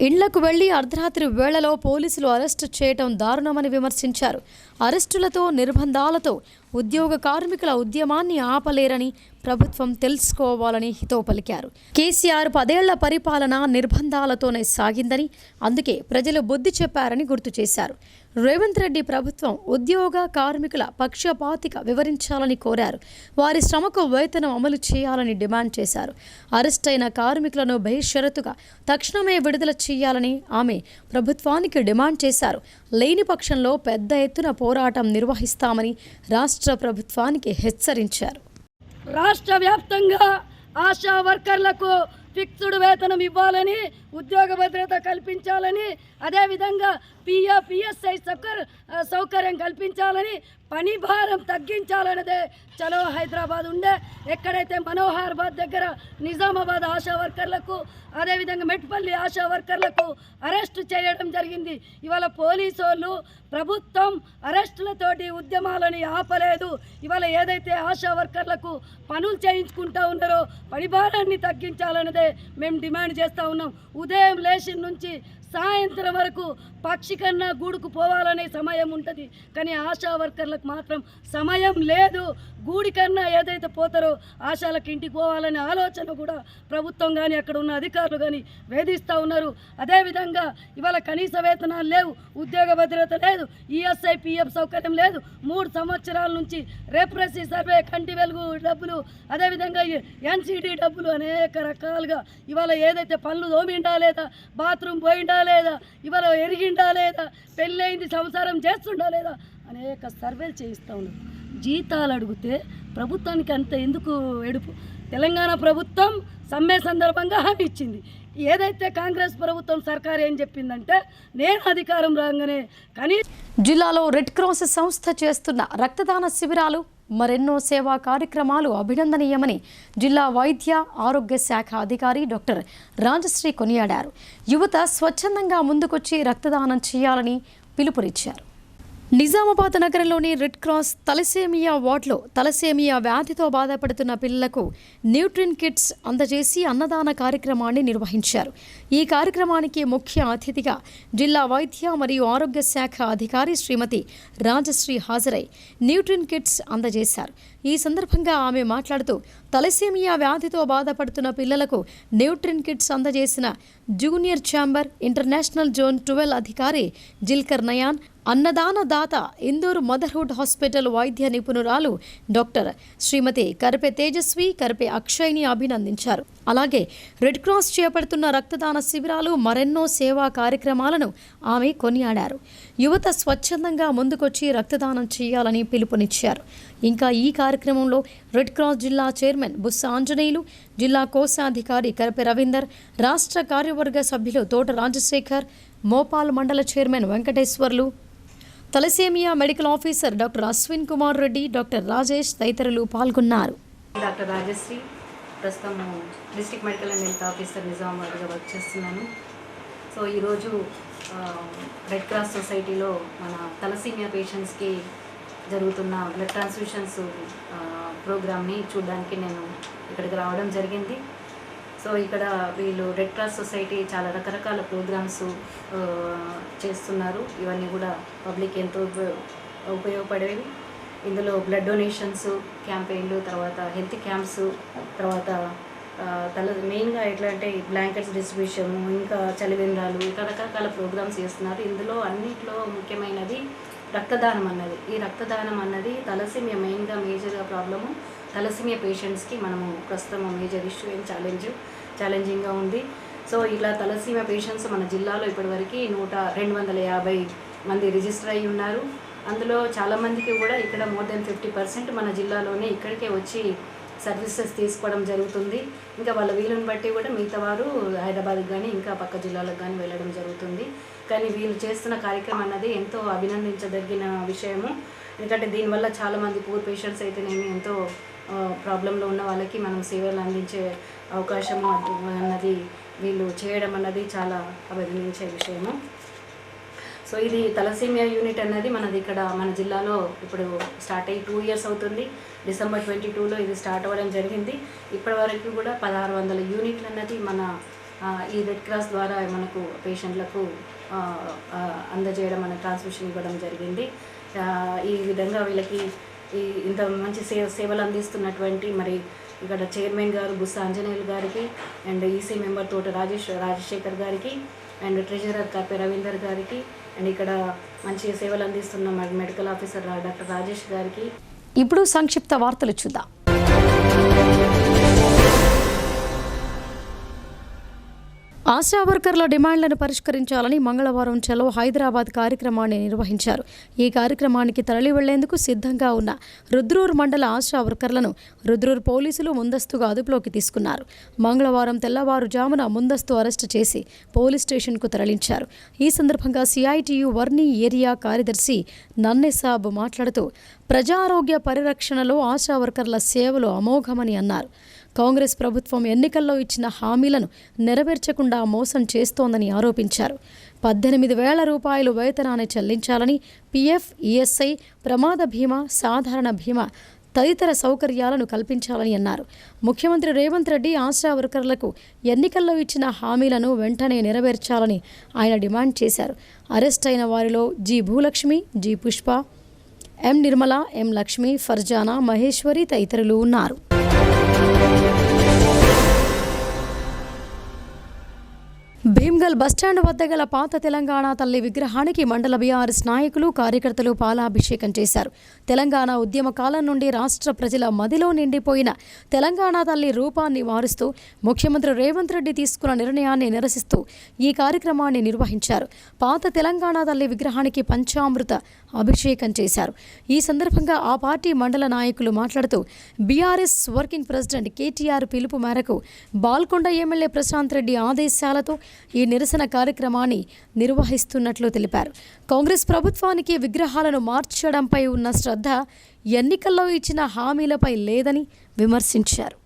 ఇళ్లకు వెళ్లి అర్ధరాత్రి వేళలో పోలీసులు అరెస్టు చేయడం దారుణమని విమర్శించారు. అరెస్టులతో, నిర్బంధాలతో ఉద్యోగ కార్మికుల ఉద్యమాన్ని ఆపలేరని, ప్రభుత్వం తెలుసుకోవాలని హితవు పలికారు. కేసీఆర్ 10 ఏళ్ల పరిపాలన నిర్బంధాలతోనే సాగిందని, అందుకే ప్రజలు బుద్ధి చెప్పారని గుర్తు చేశారు. రేవంత్ రెడ్డి ప్రభుత్వం ఉద్యోగ కార్మికుల పక్షపాతిక వివరించాలని కోరారు. వారి శ్రమకు వేతనం అమలు చేయాలని డిమాండ్ చేశారు. అరెస్ట్ అయిన కార్మికులను బేషరతుగా తక్షణమే విడుదల చేయాలని ఆమె ప్రభుత్వానికి డిమాండ్ చేశారు. లేని పక్షంలో పెద్ద ఎత్తున పోరాటం నిర్వహిస్తామని రాష్ట్ర ప్రభుత్వానికి హెచ్చరించారు. రాష్ట్ర వ్యాప్తంగా ఆశా వర్కర్లకు ఫిక్స్డ్ వేతనం ఇవ్వాలని, ఉద్యోగ భద్రత కల్పించాలని, అదేవిధంగా పిఎస్ఐ సౌకర్యం కల్పించాలని, పని భారం తగ్గించాలన్నదే చలో హైదరాబాద్ ఉండే. ఎక్కడైతే మనోహరాబాద్ దగ్గర నిజామాబాద్ ఆశా వర్కర్లకు, అదేవిధంగా మెట్పల్లి ఆశా వర్కర్లకు అరెస్ట్ చేయడం జరిగింది. ఇవాళ పోలీసు వాళ్ళు ప్రభుత్వం అరెస్టులతోటి ఉద్యమాలని ఆపలేదు. ఇవాళ ఏదైతే ఆశా వర్కర్లకు పనులు చేయించుకుంటా ఉన్నారో పని భారాన్ని తగ్గించాలన్నదే మేము డిమాండ్ చేస్తూ ఉన్నాం. ఉదయం లేచి నుంచి సాయంత్రం వరకు పక్షి కన్నా గూడుకు పోవాలనే సమయం ఉంటుంది, కానీ ఆశా వర్కర్లకు మాత్రం సమయం లేదు. గూడి కన్నా ఏదైతే పోతారో ఆశాలకు ఇంటికి పోవాలనే ఆలోచన కూడా ప్రభుత్వం కానీ అక్కడ ఉన్న అధికారులు కానీ వేధిస్తూ ఉన్నారు. అదేవిధంగా ఇవాళ కనీస వేతనాలు లేవు, ఉద్యోగ భద్రత లేదు, ఈఎస్ఐ పిఎఫ్ సౌకర్యం లేదు. 3 సంవత్సరాల నుంచి రెప్రెసీ సర్వే, కంటి వెలుగు డబ్బులు, అదేవిధంగా ఎన్సీడీ డబ్బులు అనేక రకాలుగా ఇవాళ ఏదైతే పనులు తోమిండా లేదా, బాత్రూమ్ పోయిండా లేదా, ఇవాళ ఎరిగిండా లేదా, పెళ్ళయింది సంసారం చేస్తుండా లేదా అనేక సర్వేలు చేయిస్తూ ఉన్నారు. జీతాలు అడిగితే ప్రభుత్వానికి అంత ఎందుకు ఎడుపు? తెలంగాణ ప్రభుత్వం సమ్మె సందర్భంగా హామీ ఇచ్చింది. ఏదైతే కాంగ్రెస్ ప్రభుత్వం సర్కారు ఏం చెప్పిందంటే, నేను అధికారం రాగానే కానీ జిల్లాలో రెడ్ క్రాస్ సంస్థ చేస్తున్న రక్తదాన శిబిరాలు, మరెన్నో సేవా కార్యక్రమాలు అభినందనీయమని జిల్లా వైద్య ఆరోగ్య శాఖ అధికారి డాక్టర్ రాజశ్రీ కొనియాడారు. యువత స్వచ్ఛందంగా ముందుకొచ్చి రక్తదానం చేయాలని పిలుపునిచ్చారు. నిజామాబాద్ నగరంలోని రెడ్ క్రాస్ తలసేమియా వార్డులో తలసేమియా వ్యాధితో బాధపడుతున్న పిల్లలకు న్యూట్రిన్ కిట్స్ అందజేసి అన్నదాన కార్యక్రమాన్ని నిర్వహించారు. ఈ కార్యక్రమానికి ముఖ్య అతిథిగా జిల్లా వైద్య మరియు ఆరోగ్య శాఖ అధికారి శ్రీమతి రాజశ్రీ హాజరై న్యూట్రిన్ కిట్స్ అందజేశారు. ఈ సందర్భంగా ఆమె మాట్లాడుతూ తలసేమియా వ్యాధితో బాధపడుతున్న పిల్లలకు న్యూట్రిన్ కిట్స్ అందజేసిన జూనియర్ ఛాంబర్ ఇంటర్నేషనల్ జోన్ 12 అధికారి జిల్కర్ నయాన్, అన్నదాన దాత ఇందూరు మదర్హుడ్ హాస్పిటల్ వైద్య నిపుణురాలు డాక్టర్ శ్రీమతి కరిపే తేజస్వి, కరిపే అక్షయ్ని అభినందించారు. అలాగే రెడ్ క్రాస్ చేపడుతున్న రక్తదాన శిబిరాలు, మరెన్నో సేవా కార్యక్రమాలను ఆమె కొనియాడారు. యువత స్వచ్ఛందంగా ముందుకొచ్చి రక్తదానం చేయాలని పిలుపునిచ్చారు. ఇంకా ఈ కార్యక్రమంలో రెడ్ క్రాస్ జిల్లా చైర్మన్ బుస్స ఆంజనేయులు, జిల్లా కోశాధికారి కరిపే రవీందర్, రాష్ట్ర కార్యవర్గ సభ్యులు తోట రాజశేఖర్, మోపాల్ మండల chairman Venkateswarlu, thalassemia medical officer doctor Ashwin Kumar Reddy, doctor Rajesh తదితరులు పాల్గొన్నారు. డాక్టర్ రాజశ్రీ, ప్రస్తుతం district medical and health officer నిజామాబాద్గా వర్క్ చేస్తున్నాను. సో ఈరోజు రెడ్ క్రాస్ సొసైటీలో మన తలసేమియా పేషెంట్స్కి జరుగుతున్న బ్లడ్ ట్రాన్స్ఫ్యూషన్స్ ప్రోగ్రామ్ని చూడడానికి నేను ఇక్కడికి రావడం జరిగింది. సో ఇక్కడ వీళ్ళు రెడ్ క్రాస్ సొసైటీ చాలా రకరకాల ప్రోగ్రామ్స్ చేస్తున్నారు. ఇవన్నీ కూడా పబ్లిక్ ఎంతో ఉపయోగపడేవి. ఇందులో బ్లడ్ డొనేషన్స్ క్యాంపెయిన్లు, తర్వాత హెల్త్ క్యాంప్స్, తర్వాత మెయిన్గా ఎట్లా అంటే బ్లాంకెట్స్ డిస్ట్రిబ్యూషన్, ఇంకా చలివేంద్రాలు, ఇక రకరకాల ప్రోగ్రామ్స్ చేస్తున్నారు. ఇందులో అన్నిట్లో ముఖ్యమైనది రక్తదానం అన్నది. ఈ రక్తదానం అన్నది తలసేమియా మెయిన్గా మేజర్గా ప్రాబ్లము. తలసేమియా పేషెంట్స్కి మనము ప్రస్తుతం మేజర్ ఇష్యూ ఏం ఛాలెంజింగ్గా ఉంది. సో ఇలా తలసేమియా పేషెంట్స్ మన జిల్లాలో ఇప్పటివరకు 250 మంది రిజిస్టర్ అయి ఉన్నారు. అందులో చాలామందికి కూడా ఇక్కడ మోర్ దెన్ 50% మన జిల్లాలోనే ఇక్కడికే వచ్చి సర్వీసెస్ తీసుకోవడం జరుగుతుంది. ఇంకా వాళ్ళ వీలుని బట్టి కూడా మిగతా వారు హైదరాబాద్కి కానీ ఇంకా పక్క జిల్లాలకు కానీ వెళ్ళడం జరుగుతుంది. కానీ వీళ్ళు చేస్తున్న కార్యక్రమం అన్నది ఎంతో అభినందించదగిన విషయము. ఎందుకంటే దీనివల్ల చాలామంది పూర్ పేషెంట్స్ అయితేనేమి ఎంతో ప్రాబ్లంలో ఉన్న వాళ్ళకి మనం సేవలు అందించే అవకాశము అన్నది వీళ్ళు చేయడం అన్నది చాలా అభినందించే విషయము. సో ఇది తలసేమియా యూనిట్ అన్నది మనది ఇక్కడ మన జిల్లాలో ఇప్పుడు స్టార్ట్ అయ్యి 2 years అవుతుంది. డిసెంబర్ 22లో ఇది స్టార్ట్ అవ్వడం జరిగింది. ఇప్పటి వరకు కూడా 1600 యూనిట్లు అన్నది మన ఈ రెడ్ క్రాస్ ద్వారా మనకు పేషెంట్లకు అందజేయడం, మన ట్రాన్స్మిషన్ ఇవ్వడం జరిగింది. ఈ విధంగా వీళ్ళకి ఇంత మంచి సేవలు అందిస్తున్నటువంటి మరి ఇక్కడ చైర్మన్ గారు బుస్స ఆంజనేయులు గారికి, అండ్ ఈసీ మెంబర్ తోట రాజశేఖర్ గారికి, అండ్ ట్రెజరర్ కరిపే రవీందర్ గారికి, అండ్ ఇక్కడ మంచి సేవలు అందిస్తున్న మెడికల్ ఆఫీసర్ డాక్టర్ రాజేష్ గారికి. ఇప్పుడు సంక్షిప్త వార్తలు చూద్దాం. ఆశా వర్కర్ల డిమాండ్లను పరిష్కరించాలని మంగళవారం చలో హైదరాబాద్ కార్యక్రమాన్ని నిర్వహించారు. ఈ కార్యక్రమానికి తరలి వెళ్లేందుకు సిద్ధంగా ఉన్న రుద్రూర్ మండల ఆశా వర్కర్లను రుద్రూర్ పోలీసులు ముందస్తుగా అదుపులోకి తీసుకున్నారు. మంగళవారం తెల్లవారుజామున ముందస్తు అరెస్టు చేసి పోలీస్ స్టేషన్కు తరలించారు. ఈ సందర్భంగా సిఐటియు వర్ణి ఏరియా కార్యదర్శి నన్నెసాబ్ మాట్లాడుతూ ప్రజారోగ్య పరిరక్షణలో ఆశా వర్కర్ల సేవలు అమోఘమని అన్నారు. కాంగ్రెస్ ప్రభుత్వం ఎన్నికల్లో ఇచ్చిన హామీలను నెరవేర్చకుండా మోసం చేస్తోందని ఆరోపించారు. 18,000 రూపాయలు వేతనాన్ని చెల్లించాలని, పిఎఫ్, ఈఎస్ఐ, ప్రమాద బీమా, సాధారణ బీమా తదితర సౌకర్యాలను కల్పించాలని అన్నారు. ముఖ్యమంత్రి రేవంత్ రెడ్డి ఆశా వర్కర్లకు ఎన్నికల్లో ఇచ్చిన హామీలను వెంటనే నెరవేర్చాలని ఆయన డిమాండ్ చేశారు. అరెస్ట్ అయిన వారిలో జి భూలక్ష్మి, జి పుష్ప, ఎం నిర్మల, ఎం లక్ష్మి, ఫర్జానా, మహేశ్వరి తదితరులు ఉన్నారు. భీమ్గల్ బస్టాండ్ వద్ద గల పాత తెలంగాణ తల్లి విగ్రహానికి మండల బీఆర్ఎస్ నాయకులు, కార్యకర్తలు పాలాభిషేకం చేశారు. తెలంగాణ ఉద్యమ కాలం నుండి రాష్ట్ర ప్రజల మదిలో నిండిపోయిన తెలంగాణ తల్లి రూపాన్ని మారుస్తూ ముఖ్యమంత్రి రేవంత్ రెడ్డి తీసుకున్న నిర్ణయాన్ని నిరసిస్తూ ఈ కార్యక్రమాన్ని నిర్వహించారు. పాత తెలంగాణ తల్లి విగ్రహానికి పంచామృత అభిషేకం చేశారు. ఈ సందర్భంగా ఆ పార్టీ మండల నాయకులు మాట్లాడుతూ బీఆర్ఎస్ వర్కింగ్ ప్రెసిడెంట్ కేటీఆర్ పిలుపు మేరకు బాల్కొండ ఎమ్మెల్యే ప్రశాంత్ రెడ్డి ఆదేశాలతో ఈ నిరసన కార్యక్రమాన్ని నిర్వహిస్తున్నట్లు తెలిపారు. కాంగ్రెస్ ప్రభుత్వానికి విగ్రహాలను మార్చడంపై ఉన్న శ్రద్ధ ఎన్నికల్లో ఇచ్చిన హామీలపై లేదని విమర్శించారు.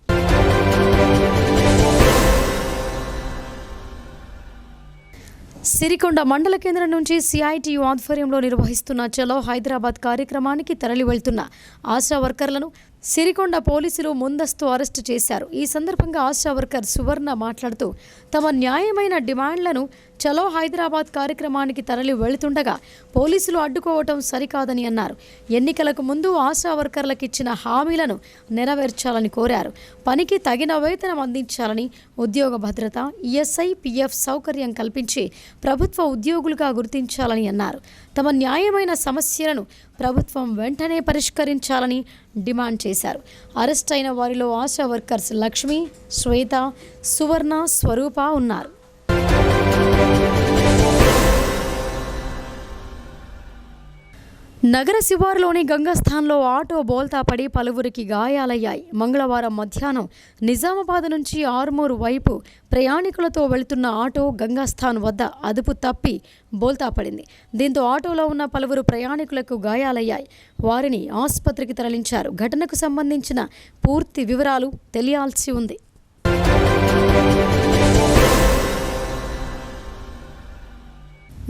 సిరికొండ మండల కేంద్రం నుంచి సిఐటియు ఆధ్వర్యంలో నిర్వహిస్తున్న చలో హైదరాబాద్ కార్యక్రమానికి తరలి వెళ్తున్న ఆశా వర్కర్లను సిరికొండ పోలీసులు ముందస్తు అరెస్టు చేశారు. ఈ సందర్భంగా ఆశా వర్కర్ సువర్ణ మాట్లాడుతూ తమ న్యాయమైన డిమాండ్లను చలో హైదరాబాద్ కార్యక్రమానికి తరలి వెళుతుండగా పోలీసులు అడ్డుకోవటం సరికాదని అన్నారు. ఎన్నికలకు ముందు ఆశా వర్కర్లకు ఇచ్చిన హామీలను నెరవేర్చాలని కోరారు. పనికి తగిన వేతనం అందించాలని, ఉద్యోగ భద్రత, ఈఎస్ఐ, పిఎఫ్ సౌకర్యం కల్పించి ప్రభుత్వ ఉద్యోగులుగా గుర్తించాలని అన్నారు. తమ న్యాయమైన సమస్యలను ప్రభుత్వం వెంటనే పరిష్కరించాలని డిమాండ్ చేశారు. అరెస్ట్ అయిన వారిలో ఆశా వర్కర్స్ లక్ష్మి, శ్వేత, సువర్ణ, స్వరూప ఉన్నారు. నగర శివారులోని గంగాస్థాన్లో ఆటో బోల్తా పడి పలువురికి గాయాలయ్యాయి. మంగళవారం మధ్యాహ్నం నిజామాబాద్ నుంచి ఆర్మూర్ వైపు ప్రయాణికులతో వెళుతున్న ఆటో గంగాస్థాన్ వద్ద అదుపు తప్పి బోల్తా పడింది. దీంతో ఆటోలో ఉన్న పలువురు ప్రయాణికులకు గాయాలయ్యాయి. వారిని ఆసుపత్రికి తరలించారు. ఘటనకు సంబంధించిన పూర్తి వివరాలు తెలియాల్సి ఉంది.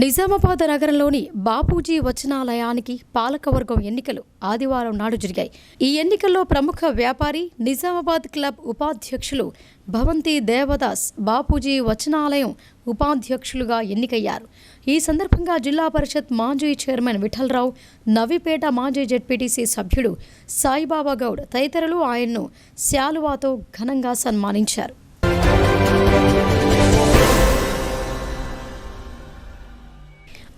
నిజామాబాద్ నగరంలోని బాపూజీ వచనాలయానికి పాలకవర్గం ఎన్నికలు ఆదివారం నాడు జరిగాయి. ఈ ఎన్నికల్లో ప్రముఖ వ్యాపారి, నిజామాబాద్ క్లబ్ ఉపాధ్యక్షులు భవంతి దేవదాస్ బాపూజీ వచనాలయం ఉపాధ్యక్షులుగా ఎన్నికయ్యారు. ఈ సందర్భంగా జిల్లా పరిషత్ మాజీ చైర్మన్ విఠలరావు, నవిపేట మాజీ జెడ్పీటీసీ సభ్యుడు సాయిబాబా గౌడ్ తదితరులు ఆయన్ను శాలువాతో ఘనంగా సన్మానించారు.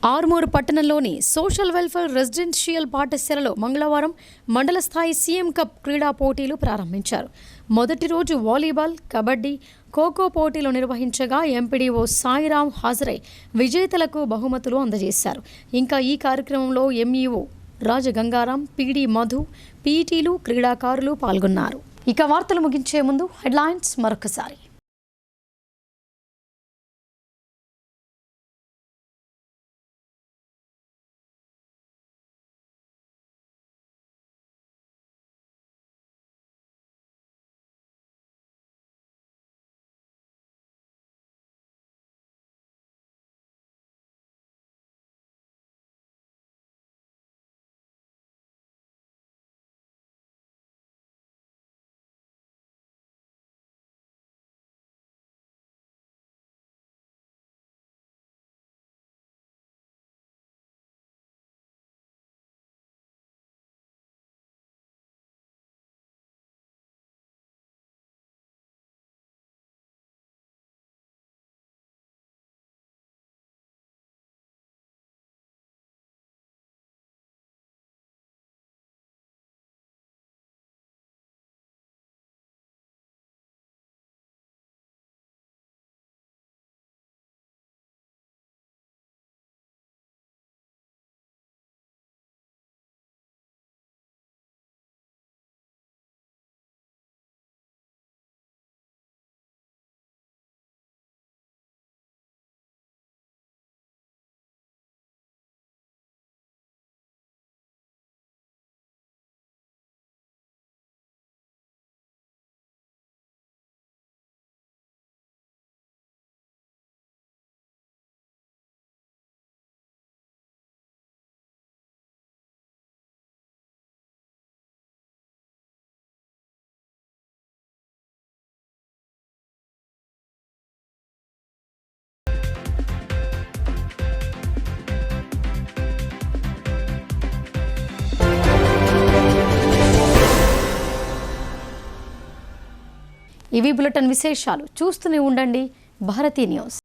ఆర్మూర్ పట్టణంలోని సోషల్ వెల్ఫేర్ రెసిడెన్షియల్ పాఠశాలలో మంగళవారం మండల స్థాయి సీఎం కప్ క్రీడా పోటీలు ప్రారంభించారు. మొదటి రోజు వాలీబాల్, కబడ్డీ, ఖోఖో పోటీలు నిర్వహించగా ఎంపీడీఓ సాయిరాం హాజరై విజేతలకు బహుమతులు అందజేశారు. ఇంకా ఈ కార్యక్రమంలో ఎంఈఓ రాజగంగారాం, పీడీ మధు, పీటీలు, క్రీడాకారులు పాల్గొన్నారు. ఇక వార్తలు ముగించే ముందు హెడ్లైన్స్ మరొకసారి. ఇవి బులెటిన్ విశేషాలు. చూస్తూనే ఉండండి భారతీ న్యూస్.